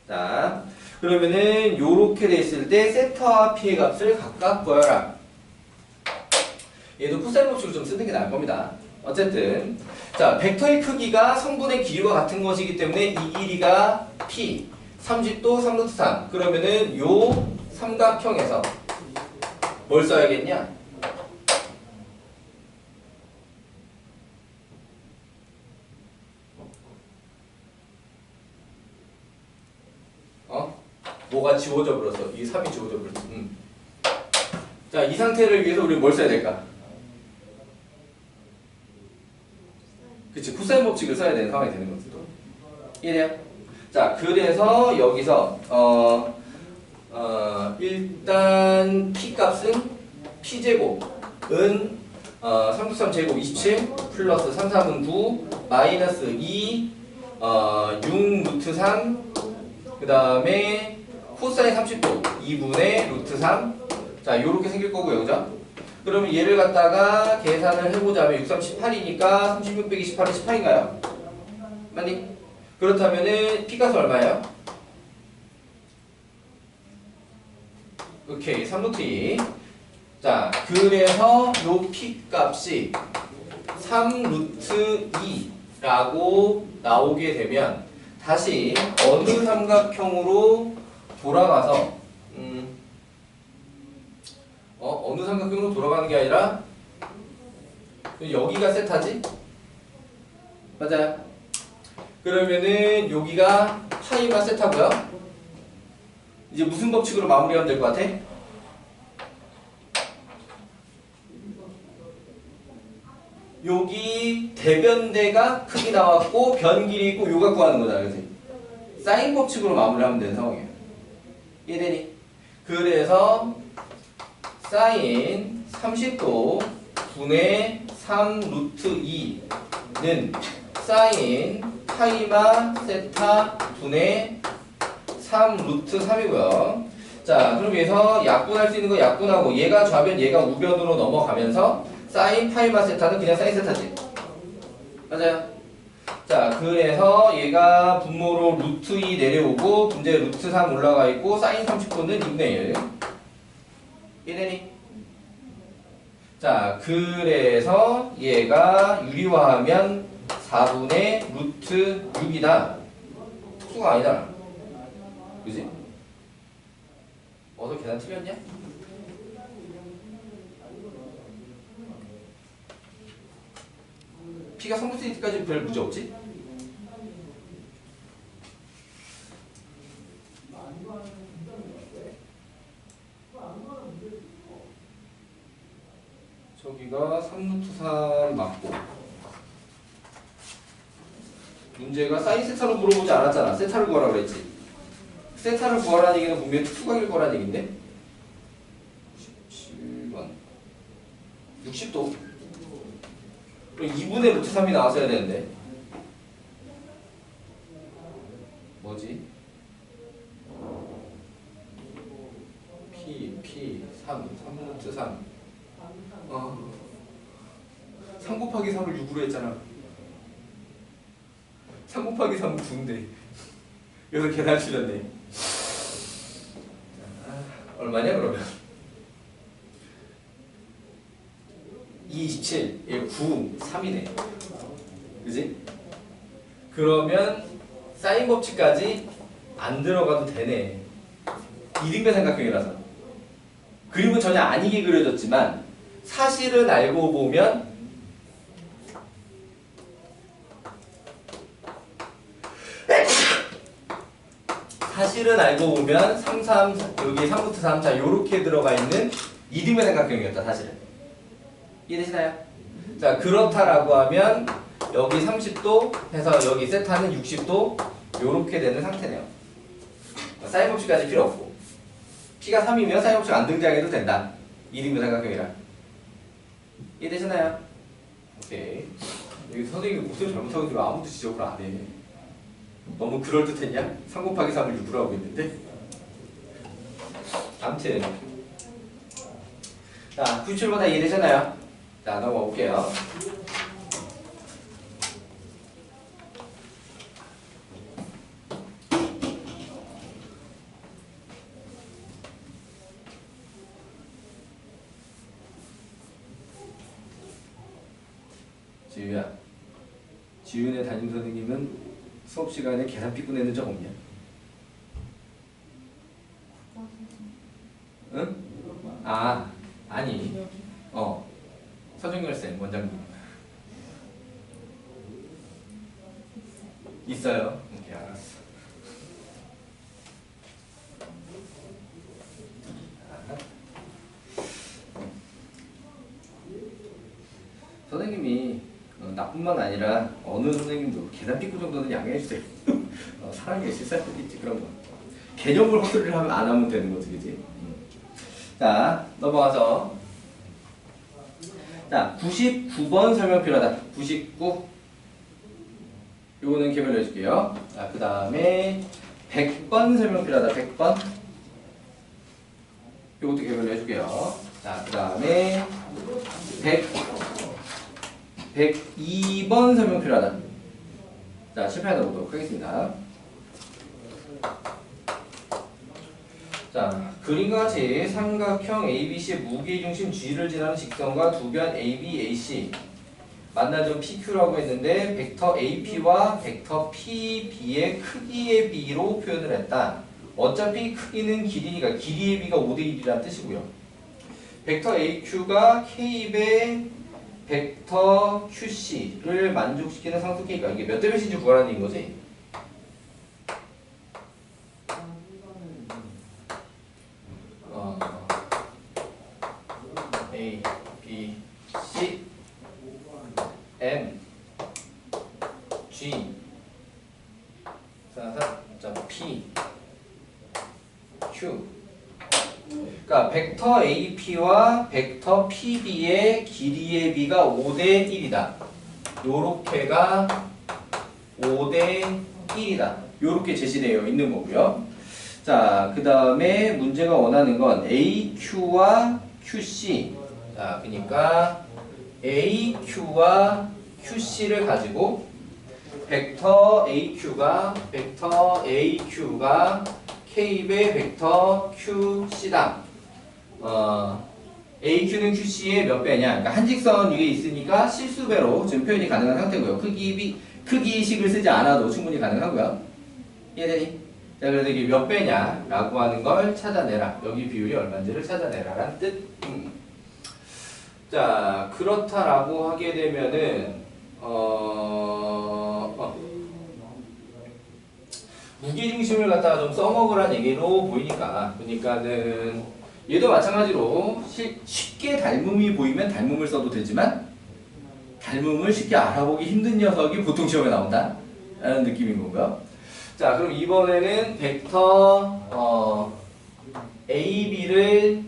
자, 그러면은 요렇게 돼 있을 때 세타와 p의 값을 각각 구하라. 얘도 코사인 법칙을 좀 쓰는 게 나을 겁니다. 어쨌든 자, 벡터의 크기가 성분의 길이와 같은 것이기 때문에 이 길이가 p 30도 3 루트 3. 그러면은 요 삼각형에서 뭘 써야겠냐? 뭐가 지워져 버렸어. 이 3이 지워져 버렸어. 자, 이 상태를 위해서 우리 뭘 써야 될까? 그치, 코사인 법칙을 써야 되는 상황이 되는 거지. 이해돼요? 자, 그래서 여기서 일단 p 값은 p제곱은 393 제곱 27 플러스 3, 3은 9 마이너스 2 6 루트 3 그 다음에 코사인 30도 2분의 루트 3. 자, 요렇게 생길 거고요, 그죠? 그러면 얘를 갖다가 계산을 해보자면 6, 3, 18이니까 36 빼기 18은 18인가요? 맞니? 그렇다면은 P값은 얼마예요? 오케이, 3 루트 2. 자, 그래서 요 P값이 3 루트 2라고 나오게 되면 다시 어느 삼각형으로 돌아가서 어느 삼각형으로 돌아가는 게 아니라 여기가 세타지? 맞아요. 그러면은 여기가 파이가 세타고요. 이제 무슨 법칙으로 마무리하면 될 것 같아? 여기 대변대가 크기 나왔고 변 길이 있고 요가 구하는 거잖아, 그치? 사인 법칙으로 마무리하면 되는 상황이에요. 이해되니? 그래서 사인 30도 분의 3 루트 2는 사인 파이마 세타 분의 3 루트 3이고요. 자, 그럼 여기서 약분할 수 있는 거 약분하고 얘가 좌변 얘가 우변으로 넘어가면서 사인 파이마 세타는 그냥 사인 세타지. 맞아요. 자, 그래서 얘가 분모로 루트 2 내려오고 분재 루트 3 올라가 있고 사인 30도는 2분의 1. 이해되니? 자, 그래서 얘가 유리화하면 4분의 루트 6이다. 특수가 아니잖아. 그지? 너 계산 틀렸냐? P가 3루트 2까지 별 문제 없지? 저기가 3루트 3 맞고 문제가 사인 세타로 물어보지 않았잖아. 세타를 구하라고 그랬지. 세타를 구하라는 얘기는 분명히 특수각일 거라는 얘기인데 17번 60도 2분의 루트 3이 나왔어야 되는데 뭐지? P 3 루트 3 3 곱하기 3을 6으로 했잖아. 3 곱하기 3은 9인데 여기서 계산 틀렸네. 얼마냐 그러면? 2, 27, 1, 9, 3이네. 그지? 그러면 사인 법칙까지 안 들어가도 되네. 이등변 삼각형이라서. 그림은 전혀 아니게 그려졌지만 사실은 알고 보면 사실은 알고 보면 3, 3, 여기 3루트 3, 자 요렇게 들어가 있는 이등변 삼각형이었다 사실은. 이해되시나요? 자, 그렇다라고 하면 여기 30도 해서 여기 세타는 60도 요렇게 되는 상태네요. 사인 법칙까지 필요 없고 P가 3이면 사인 법칙 안 등장해도 된다. 이등변 삼각형이라. 이해되시나요? 오케이. 여기 선생님이 목소리 잘못하고 있으면 아무도 지적을 안 해. 너무 그럴듯했냐? 3 곱하기 3을 6으로 하고 있는데 아무튼 자, 구출보다 이해되잖아요. 자, 넘어가 볼게요. 지우야, 지윤의 담임 선생님은 수업 시간에 계산피 꺼내는 적 없냐? 응? 아, 아니. 서정열 쌤 원장님. 있어요. 오케이, 알았어. 선생님이 나뿐만 아니라 어느 선생님도 계산 삐꾸 정도는 양해해주세요. 사람이 실수할 때도 있지, 그런 거. 개념을 허술을 하면 안 하면 되는 거지, 그지? 자, 넘어가서. 자, 99번 설명 필요하다. 99. 요거는 개별로 해줄게요. 자, 그 다음에 100번 설명 필요하다. 100번. 요것도 개별로 해줄게요. 자, 그 다음에 102번 설명 필요하다. 자, 실패하다 보도록 하겠습니다. 자, 그림과 같이 삼각형 ABC의 무게중심 G를 지나는 직선과 두 변 AB, AC 만난 점 PQ라고 했는데 벡터 AP와 벡터 PB의 크기의 B로 표현을 했다. 어차피 크기는 길이니까 길이의 B가 5대 1이라는 뜻이고요. 벡터 AQ가 K의 벡터 QC를 만족시키는 상수계니까 이게 몇 대 몇인지 구하라는 얘기인 거지? A, B, C, M, G, P, Q. 그러니까 벡터 AP와 벡터 PB의 길이의 B가 5대 1이다. 요렇게가 5대 1이다. 요렇게 제시되어 있는 거고요. 자, 그 다음에 문제가 원하는 건 AQ와 QC. 자, 그러니까 AQ와 QC를 가지고 벡터 AQ가 K의 벡터 QC다. AQ는 QC의 몇 배냐? 그러니까 한 직선 위에 있으니까 실수배로 지금 표현이 가능한 상태고요. 크기식을 쓰지 않아도 충분히 가능하고요. 이해되니? 자, 그래서 이게 몇 배냐라고 하는 걸 찾아내라. 여기 비율이 얼마인지를 찾아내라라는 뜻. 자, 그렇다라고 하게 되면은 무게중심을 갖다가 좀 써먹으란 얘기로 보이니까, 그러니까는 얘도 마찬가지로 쉽게 닮음이 보이면 닮음을 써도 되지만 닮음을 쉽게 알아보기 힘든 녀석이 보통 시험에 나온다 라는 느낌인 거고요. 자, 그럼 이번에는 벡터 AB를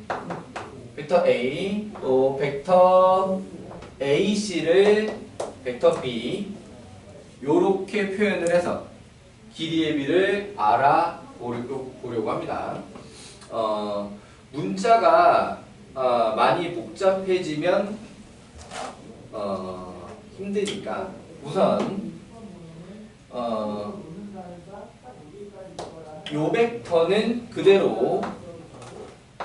벡터 A 또 벡터 AC를 벡터 B 요렇게 표현을 해서 길이의 B를 알아보려고 합니다. 문자가 많이 복잡해지면 힘드니까 우선 요 벡터는 그대로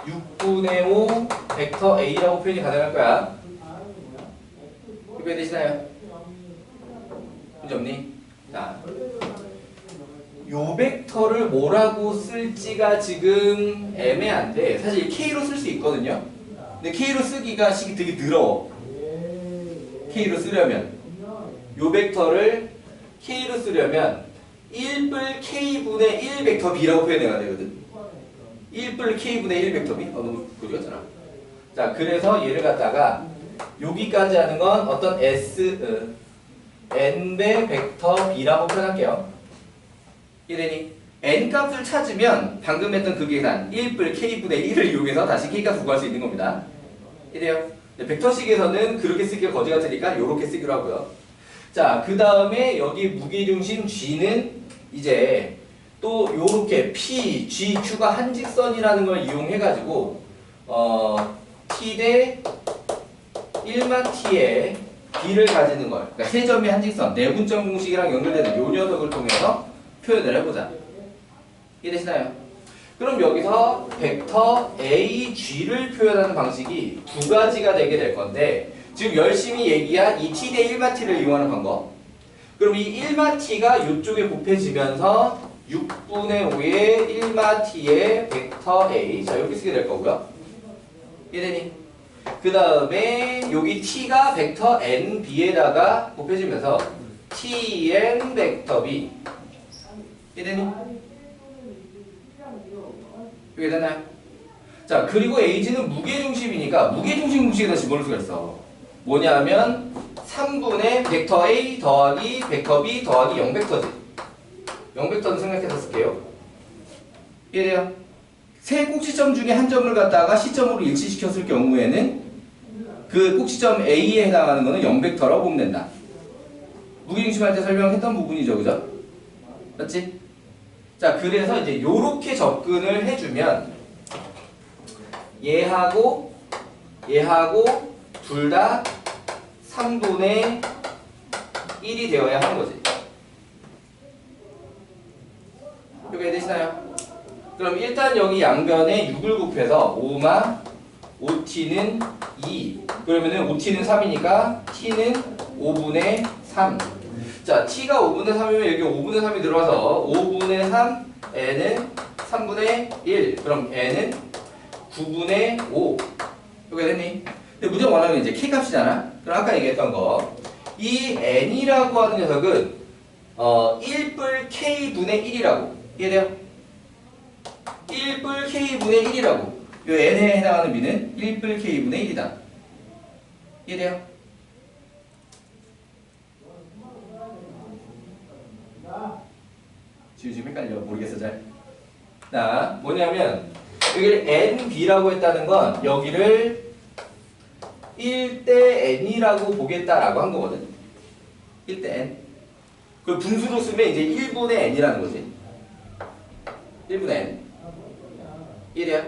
6분의 5 벡터 A라고 표현이 가능할 거야. 이해되시나요? 문제 없니? 자, 요 벡터를 뭐라고 쓸지가 지금 애매한데 사실 K로 쓸 수 있거든요. 근데 K로 쓰기가 되게 늘어. K로 쓰려면 요 벡터를 K로 쓰려면 1뿔 K분의 1 벡터 B라고 표현해야 되거든. 1뿔 K분의 1 벡터 B? 너무 고리갔잖아. 자, 그래서 얘를 갖다가 여기까지 하는 건 어떤 N배 벡터 B라고 표현할게요. 이래니 N 값을 찾으면 방금 했던 그 계산 1뿔 K분의 1을 이용해서 다시 K 값을 구할 수 있는 겁니다. 이래요. 벡터식에서는 그렇게 쓰기가 거지 같으니까 이렇게 쓰기로 하고요. 자, 그 다음에 여기 무게중심 G는 이제 또 요렇게 P, G, Q가 한직선이라는 걸 이용해가지고 T 대 1만 T의 B를 가지는 걸, 그러니까 세 점의 한직선, 내분점 공식이랑 연결되는 요 녀석을 통해서 표현을 해보자. 이해되시나요? 그럼 여기서 벡터 AG를 표현하는 방식이 두 가지가 되게 될 건데, 지금 열심히 얘기한 이 T 대 1만 T를 이용하는 방법. 그럼 이 1마 T가 이쪽에 곱해지면서 6분의 5의 1마 T의 벡터 A. 자, 이렇게 쓰게 될 거고요. 이해되니? 그 다음에 여기 T가 벡터 NB에다가 곱해지면서 TN 벡터 B. 이해되니? 이게 되나요? 자, 그리고 AG는 무게중심이니까 무게중심 공식에다 집어넣을 수가 있어. 뭐냐면 3분의 벡터 A 더하기 벡터 B 더하기 0벡터지. 0벡터는 생각해서 쓸게요. 이해돼요? 세 꼭지점 중에 한 점을 갖다가 시점으로 일치시켰을 경우에는 그 꼭지점 A에 해당하는 거는 0벡터라고 보면 된다. 무게중심할 때 설명했던 부분이죠. 그죠? 맞지? 자, 그래서 이제 요렇게 접근을 해주면 얘하고 둘 다 3분의 1이 되어야 하는 거지. 이렇게 되시나요? 그럼 일단 여기 양변에 6을 곱해서 5마 5t는 2. 그러면은 5t는 3이니까 t는 5분의 3. 자, t가 5분의 3이면 여기 5분의 3이 들어와서 5분의 3 n은 3분의 1. 그럼 n은 9분의 5. 이렇게 됐니? 근데 문제 원하는 게 이제 k 값이잖아. 그럼 아까 얘기했던 거, 이 n이라고 하는 녀석은 1뿔 k분의 1이라고. 이해돼요? 1뿔 k분의 1이라고. 요 n에 해당하는 b는 1뿔 k분의 1이다. 이해돼요? 지금 헷갈려. 모르겠어 잘. 자, 뭐냐면 여기를 nb라고 했다는 건 여기를 1대 n이라고 보겠다라고 한 거거든. 1대 n. 그 분수로 쓰면 이제 1분의 n이라는 거지. 1분의 n. 이래요?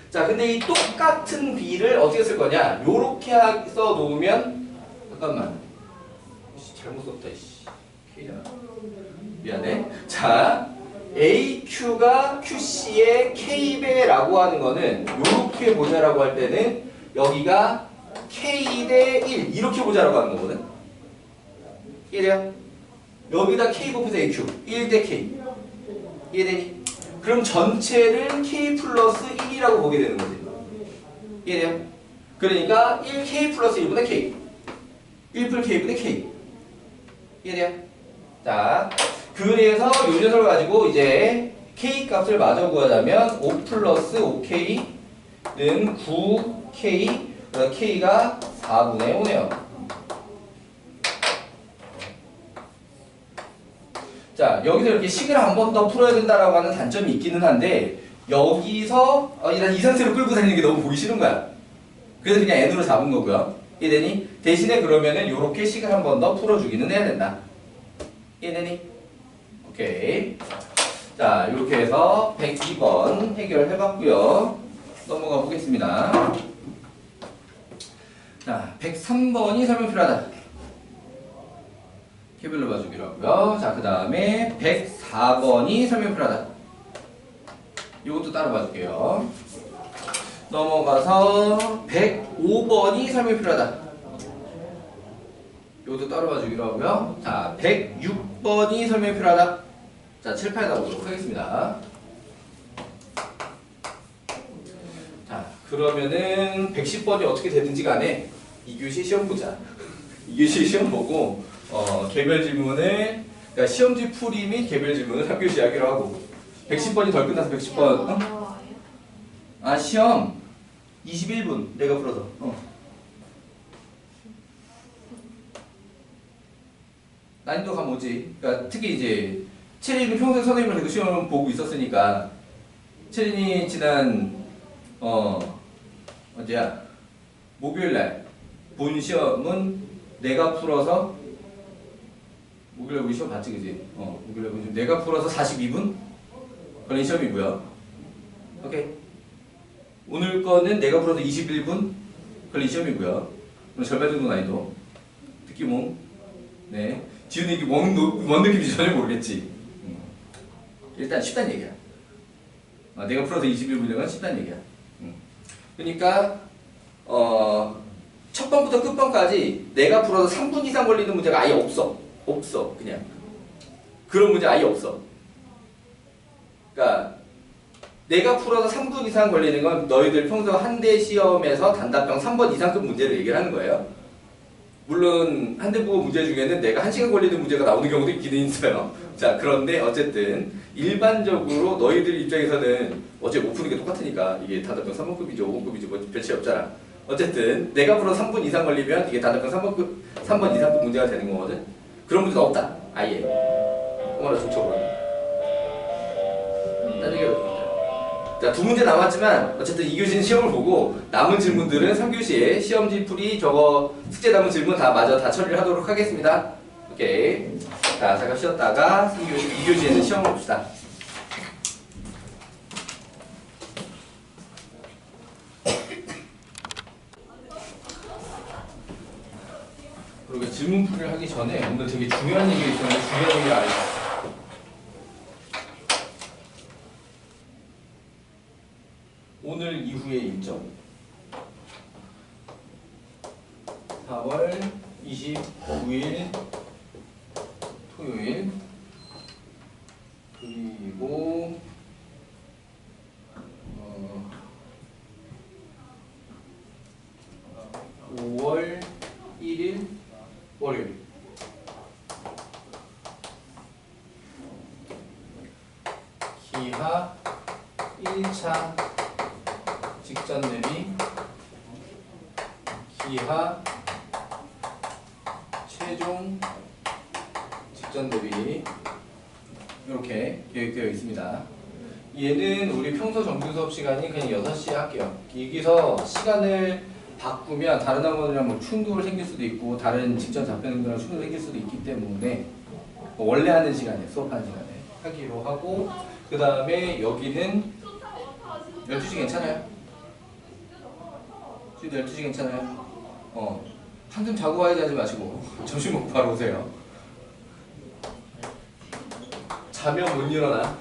자, 근데 이 똑같은 b를 어떻게 쓸 거냐? 요렇게 써 놓으면, 잠깐만. 잘못 썼다, 이씨. K잖아. 미안해. 자, AQ가 QC의 K배라고 하는 거는 요렇게 보자라고 할 때는 여기가 K 대 1 이렇게 보자라고 하는 거거든. 이해돼요? 여기다 K 곱해서 AQ 1 대 K. 이해되니? 그럼 전체를 K 플러스 1이라고 보게 되는 거지. 이해돼요? 그러니까 1K 플러스 1분의 K. 1풀 K분의 K. 이해돼요? 자, 그래서 요 녀석을 가지고 이제 K 값을 마저 구하자면 5 플러스 5K는 9K, K가 4분의 5네요. 자, 여기서 이렇게 식을 한 번 더 풀어야 된다라고 하는 단점이 있기는 한데, 여기서 이런 이상세로 끌고 다니는 게 너무 보기 싫은 거야. 그래서 그냥 n으로 잡은 거고요. 이해되니? 대신에 그러면은 요렇게 식을 한 번 더 풀어주기는 해야 된다. 이해되니? 오케이. 자, 이렇게 해서 102번 해결해봤고요. 넘어가 보겠습니다. 자, 103번이 설명 필요하다. 개별로 봐주기로 하고요. 자, 그 다음에 104번이 설명 필요하다. 이것도 따로 봐줄게요. 넘어가서 105번이 설명 필요하다. 이것도 따로 봐주기로 하고요. 자, 106번이 설명 필요하다. 자, 7, 8 가보도록 하겠습니다. 자, 그러면은 110번이 어떻게 되든지 간에 2교시 시험 보자. 2교시 시험 보고 개별 질문을, 그러니까 시험지 풀이 및 개별 질문을 3교시 하기로 하고, 110번이 덜 끝나서 110번 시험 21분 내가 풀어서 난이도 가면 오지. 그러니까 특히 이제 체린이 평소에 선생님을 계속 시험을 보고 있었으니까, 체린이 지난 언제야? 목요일날 본 시험은 내가 풀어서, 목요일날 우리 시험 봤지 그지? 목요일날 내가 풀어서 42분? 걸린 시험이고요. 오케이. 오늘 거는 내가 풀어서 21분 걸린 시험이고요. 오늘 절반 정도 난이도. 듣기 몽. 네. 지훈이 이게 뭔 느낌인지 전혀 모르겠지. 일단 쉽단 얘기야. 내가 풀어서 21분인 건 쉽단 얘기야. 그러니까 첫 번부터 끝번까지 내가 풀어서 3분 이상 걸리는 문제가 아예 없어. 없어. 그냥. 그런 문제 아예 없어. 그러니까 내가 풀어서 3분 이상 걸리는 건 너희들 평소 한대 시험에서 단답형 3번 이상급 문제를 얘기를 하는 거예요. 물론 한대국어 문제 중에는 내가 1시간 걸리는 문제가 나오는 경우도 있기는 있어요. 자, 그런데 어쨌든 일반적으로 너희들 입장에서는 어차피 못 푸는 게 똑같으니까 이게 단답형 3번급이죠 5번급이죠 뭐 별 차이 없잖아. 어쨌든 내가 풀어 3분 이상 걸리면 이게 단답형 3번 이상급 문제가 되는 거거든. 그런 문제가 없다. 아예. 어머나 좋죠. 딴 얘기가 없습니다. 자, 두 문제 남았지만 어쨌든 2교시는 시험을 보고 남은 질문들은 3교시에 시험지 풀이 저거 숙제 남은 질문 다 마저 다 처리를 하도록 하겠습니다. 오케이. 자, 잠깐 쉬었다가 2교시에는 시험을 봅시다. 그리고 질문 풀이를 하기 전에 오늘 되게 중요한 얘기가 있었는데 중요한 얘기를 안 했어. 오늘 이후의 일정 4월 29일 토요일 그리고 5월 1일 월요일 기하 1차 직전 대비 기하 최종 직전 대비 이렇게 계획되어 있습니다. 얘는 우리 평소 정규 수업 시간이 그냥 6시에 할게요. 여기서 시간을 바꾸면 다른 학원이랑 뭐 충돌 생길 수도 있고 다른 직전 답변들이랑 충돌 생길 수도 있기 때문에 원래 하는 시간에 수업하는 시간에 하기로 하고 그 다음에 여기는 12시 괜찮아요? 지금 12시 괜찮아요? 한숨 자고 와야지 하지 마시고 점심 먹고 바로 오세요. 자면 못 일어나.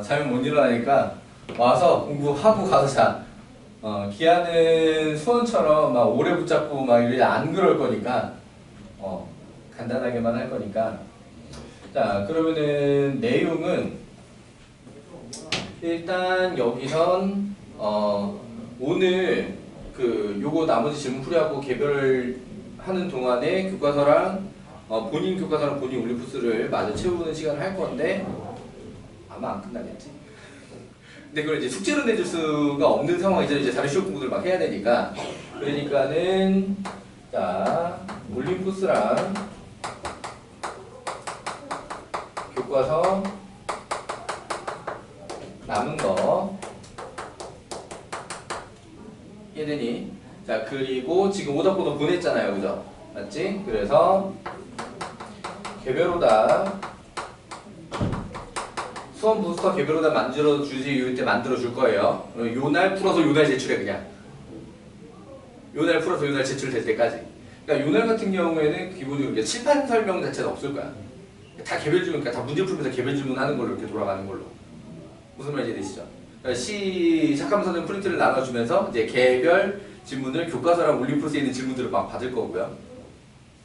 자면 못 일어나니까 와서 공부하고 가서 자. 기아는 수원처럼 막 오래 붙잡고 막 이러지 안 그럴 거니까 간단하게만 할 거니까. 자, 그러면은 내용은 일단 여기선 오늘 요거 나머지 질문 풀이하고 개별하는 동안에 교과서랑 본인 교과서랑 본인 올림푸스를 마저 채우는 시간을 할 건데 아마 안 끝나겠지. 근데 그걸 이제 숙제로 내줄 수가 없는 상황이죠. 이제 다른 시험 공부들 막 해야 되니까. 그러니까는 자 올림푸스랑 교과서 남은 거 얘네니 자 그리고 지금 오답번호 보냈잖아요, 그죠? 맞지? 그래서 개별오답 수험 부스터 개별오답 만들어 주지 이때 만들어 줄 거예요. 요날 풀어서 요날 제출해 그냥. 요날 풀어서 요날 제출될 때까지. 그러니까 요날 같은 경우에는 기본적으로 칠판 설명 자체는 없을 거야. 다 개별 질문, 그러니까 다 문제 풀면서 개별 질문하는 걸로 이렇게 돌아가는 걸로. 무슨 말인지 되시죠? 그러니까 시작하면서는 프린트를 나눠주면서 이제 개별 질문을 교과서랑 올림푸스에 있는 질문들을 막 받을 거고요.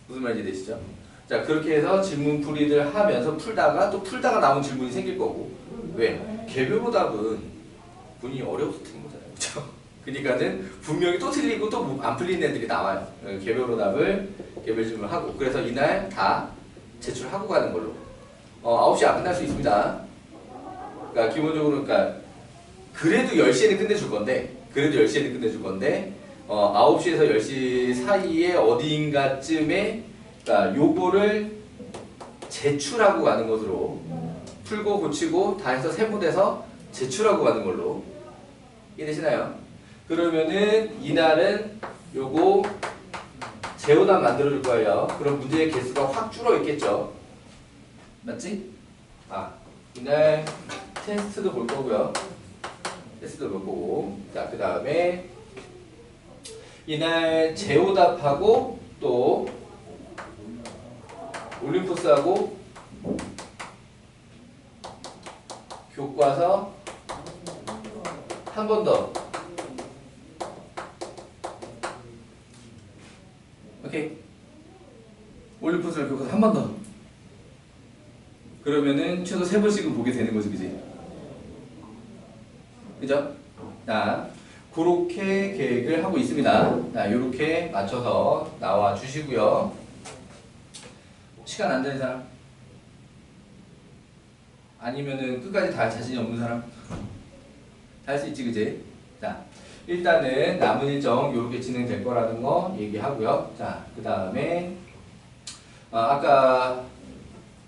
무슨 말인지 되시죠? 자 그렇게 해서 질문 풀이를 하면서 풀다가 남은 질문이 생길 거고. 왜? 개별오답은 본인이 어려워서 틀린 거잖아요, 그렇죠? 그러니까는 분명히 또 틀리고 또 안 풀리는 애들이 나와요. 개별오답을 개별 질문을 하고 그래서 이날 다 제출하고 가는 걸로. 9시 안 끝날 수 있습니다. 그러니까 기본적으로 그래도 10시에는 끝내줄 건데 9시에서 10시 사이에 어디인가쯤에 그러니까 요거를 제출하고 가는 것으로 풀고 고치고 다 해서 세분해서 제출하고 가는 걸로 이해되시나요? 그러면은 이날은 요거 제오답 만들어 줄 거예요. 그럼 문제의 개수가 확 줄어 있겠죠. 맞지? 이날 테스트도 볼 거고요. 테스트도 볼 거고. 자, 그 다음에 이날 제오답하고 또 올림푸스하고 교과서 한 번 더. 오케이. 올림푸스 교과서 한 번 더. 그러면은 최소 3번씩은 보게 되는 거지, 그지? 그죠? 자, 그렇게 계획을 하고 있습니다. 자, 요렇게 맞춰서 나와 주시고요. 시간 안 되는 사람? 아니면은 끝까지 다 할 자신이 없는 사람? 다 할 수 있지, 그지? 자, 일단은 남은 일정 요렇게 진행될 거라는 거 얘기하고요. 자, 그 다음에 아까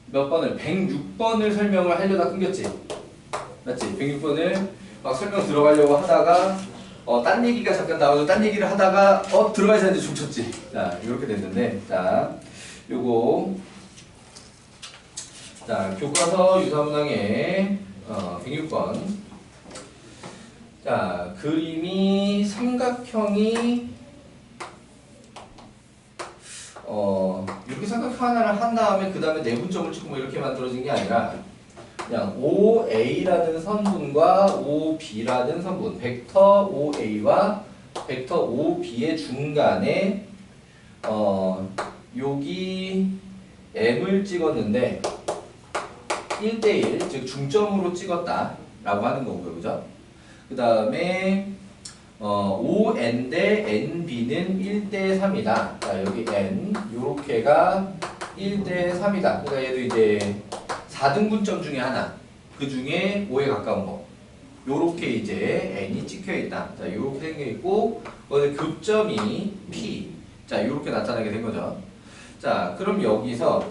몇 번을 106번을 설명을 하려다 끊겼지? 맞지? 106번을 막 설명 들어가려고 하다가 딴 얘기가 잠깐 나와서 딴 얘기를 하다가 들어가야지 하는데 중쳤지. 자, 요렇게 됐는데, 자, 요거 자, 교과서 유사문항의 106번. 자, 그림이 삼각형이 이렇게 삼각형 하나를 한 다음에 그 다음에 내분점을 치고 뭐 이렇게 만들어진 게 아니라 그냥 OA라는 선분과 OB라는 선분, 벡터 OA와 벡터 OB의 중간에 여기 M을 찍었는데 1대1, 즉 중점으로 찍었다 라고 하는 거고요. 그죠? 그 다음에 ON 대 NB는 1대3이다. 자, 여기 N 요렇게가 1대3이다. 그러니까 얘도 이제 4등분점 중에 하나. 그 중에 5에 가까운 거. 요렇게 이제 N이 찍혀 있다. 자, 요렇게 생겨 있고 오늘 교점이 P. 자, 요렇게 나타나게 된 거죠. 자, 그럼 여기서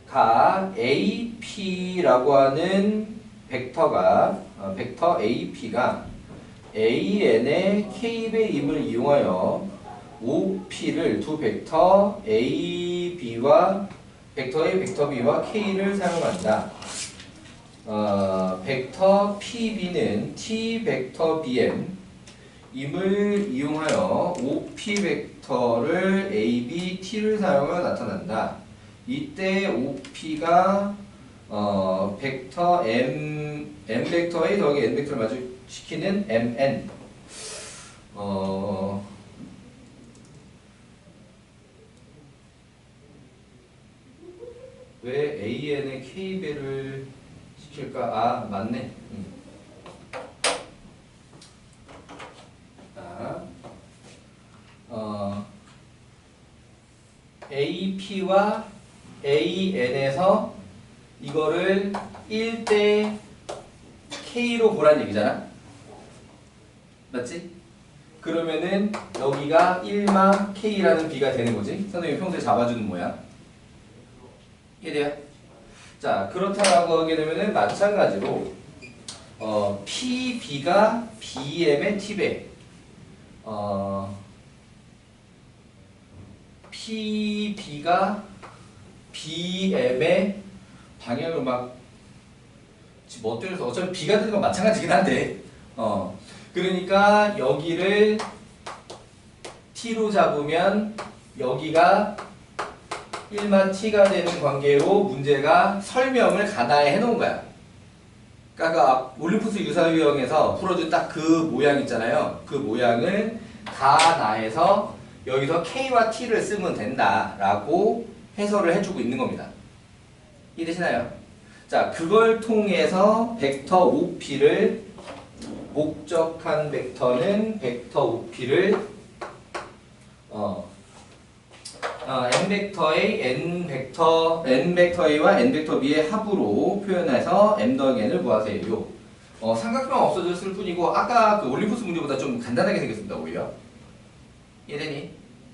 가 AP라고 하는 벡터가 벡터 AP가 AN의 K배임을 이용하여 OP를 두 벡터 AB와 벡터 A, 벡터 B와 K를 사용한다. 벡터 PB는 T 벡터 BM 임을 이용하여 OP 벡터를 AB, T를 사용하여 나타난다. 이때 OP가 벡터 M 벡터 A 더하기 N 벡터를 마주시키는 MN 왜 AN의 K배를 시킬까? 아, 맞네. 자, AP와 AN에서 이거를 1대 K로 보란 얘기잖아. 맞지? 그러면은 여기가 1마 K라는 B가 되는 거지. 선생님이 평소에 잡아주는 모양. 이해돼요? 자, 그렇다라고 하게 되면은 마찬가지로 PB가 BM의 T배 PB가 BM의 방향을 막 멋대로서 어차피 B가 되는 건 마찬가지긴 한데 그러니까 여기를 T로 잡으면 여기가 1마 T가 되는 관계로 문제가 설명을 가나에 해놓은 거야. 그러니까 올림푸스 유사유형에서 풀어준 딱 그 모양 있잖아요. 그 모양을 가나에서 여기서 K와 T를 쓰면 된다라고 해설을 해주고 있는 겁니다. 이해되시나요? 자, 그걸 통해서 벡터 OP를 목적한 벡터는 벡터 OP를 n 벡터 A, n 벡터 A와 n 벡터 B의 합으로 표현해서 m 더하기 n을 구하세요. 삼각형 없어졌을 뿐이고 아까 그 올림푸스 문제보다 좀 간단하게 생겼습니다. 오히려. 이해되니?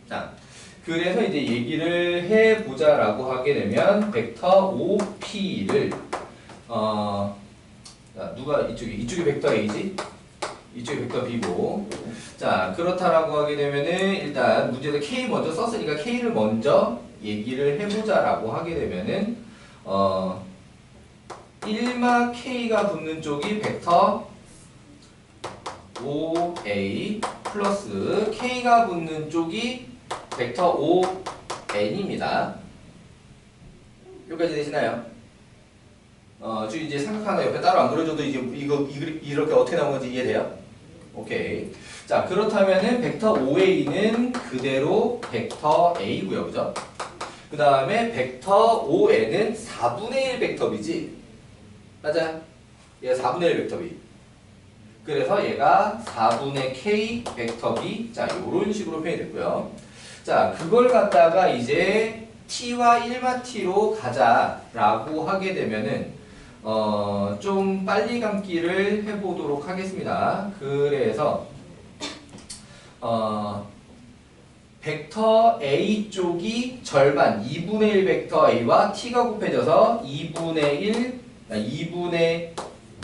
자, 그래서 이제 얘기를 해보자라고 하게 되면 벡터 OP를 누가 이쪽이 벡터 A지? 이쪽이 벡터 B고. 자, 그렇다라고 하게 되면은 일단 문제에서 K 먼저 썼으니까 K를 먼저 얘기를 해보자라고 하게 되면은 1마 K가 붙는 쪽이 벡터 OA 플러스 K가 붙는 쪽이 벡터 ON입니다. 여기까지 되시나요? 지금 이제 삼각하나 옆에 따로 안 그려줘도 이제 이거 이렇게 어떻게 나온 건지 이해돼요? 오케이. 자, 그렇다면은 벡터 OA는 그대로 벡터 A고요, 그죠? 그 다음에 벡터 ON은 4분의 1 벡터비지? 맞아요? 얘가 4분의 1 벡터비. 그래서 얘가 4분의 K 벡터 B. 자, 요런 식으로 표현이 됐고요. 자, 그걸 갖다가 이제 T와 1마 T로 가자라고 하게 되면은, 좀 빨리 감기를 해보도록 하겠습니다. 그래서, 벡터 A 쪽이 절반 2분의 1 벡터 A와 T가 곱해져서 2분의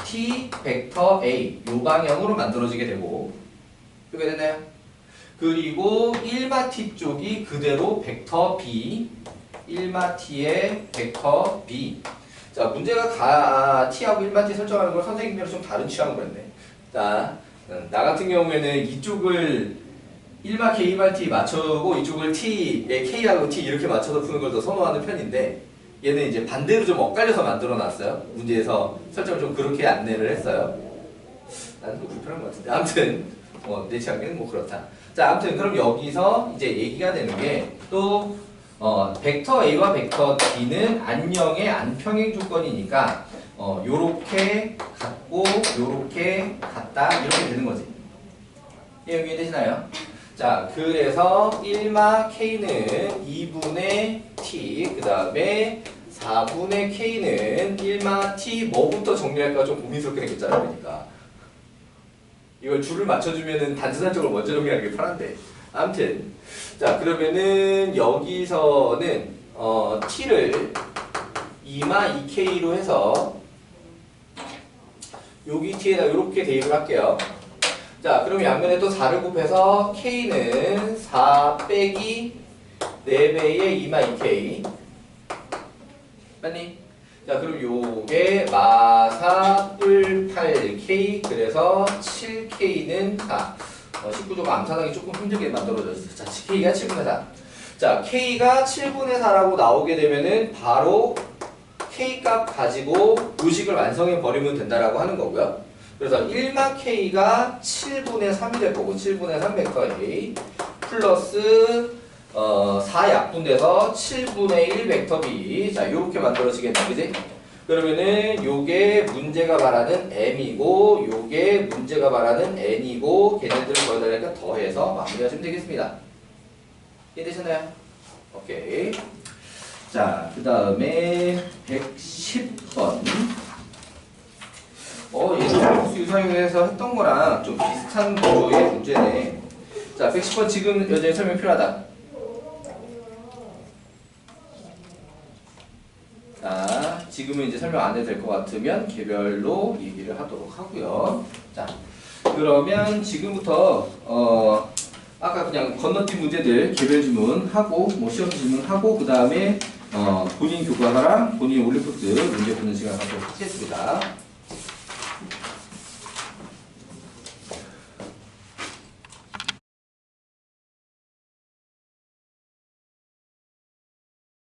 T 벡터 A 요 방향으로 만들어지게 되고 이렇게 됐나요? 그리고 1마 T 쪽이 그대로 벡터 B 1마 T의 벡터 B. 자, 문제가 T하고 1마 T 설정하는 걸 선생님이랑 좀 다른 취향을 그랬네. 자, 나 같은 경우에는 이쪽을 1마 K, 2마 T 맞추고 이쪽을 K하고 T 이렇게 맞춰서 푸는 걸 더 선호하는 편인데 얘는 이제 반대로 좀 엇갈려서 만들어 놨어요. 문제에서 설정을 좀 그렇게 안내를 했어요. 나는 좀 불편한 것 같은데. 아무튼, 내 취향에는 뭐 그렇다. 자, 아무튼 그럼 여기서 이제 얘기가 되는 게 또, 벡터 A와 벡터 B는 안녕의 안평행 조건이니까, 요렇게 같고, 요렇게 같다, 이렇게 되는 거지. 여기 되시나요? 자, 그래서 1마 K는 2분의 T, 그 다음에 4분의 K는 1마 T, 뭐부터 정리할까 좀 고민스럽게 생겼잖아요, 그러니까. 이걸 줄을 맞춰주면은 단순한적으로 먼저 정리하기 편한데. 아무튼. 자, 그러면은 여기서는, T를 2마 2K로 해서, 여기 T에다 이렇게 대입을 할게요. 자, 그럼 양면에 또 4를 곱해서 K는 4 빼기 4배의 2마 2K. 맞니? 자, 그럼 요게 마사 뿔 8K, 그래서 7K는 4. 19조가 암산하기 조금 힘들게 만들어졌어요. 자, K가 7분의 4. 자, K가 7분의 4라고 나오게 되면은 바로 K 값 가지고 요식을 완성해 버리면 된다라고 하는 거고요. 그래서 1마 K가 7분의 3이 될 거고 7분의 3 벡터 A 플러스 4 약분돼서 7분의 1 벡터 B. 자, 요렇게 만들어지겠네, 그지? 그러면은 요게 문제가 말하는 M이고 요게 문제가 말하는 N이고 걔네들을 더해달라니까 더해서 마무리하시면 되겠습니다. 이해되셨나요? 오케이. 자, 그 다음에 110번. 예전 유사용에서 했던 거랑 좀 비슷한 구조의 문제네. 자, 110번 지금 여전히 설명 필요하다. 자, 지금은 이제 설명 안 해도 될 것 같으면 개별로 얘기를 하도록 하고요. 자, 그러면 지금부터 아까 그냥 건너뛴 문제들 개별 질문하고 뭐 시험 질문하고 그 다음에 본인 교과서랑 본인 올림픽스 문제 푸는 시간 갖도록 하겠습니다.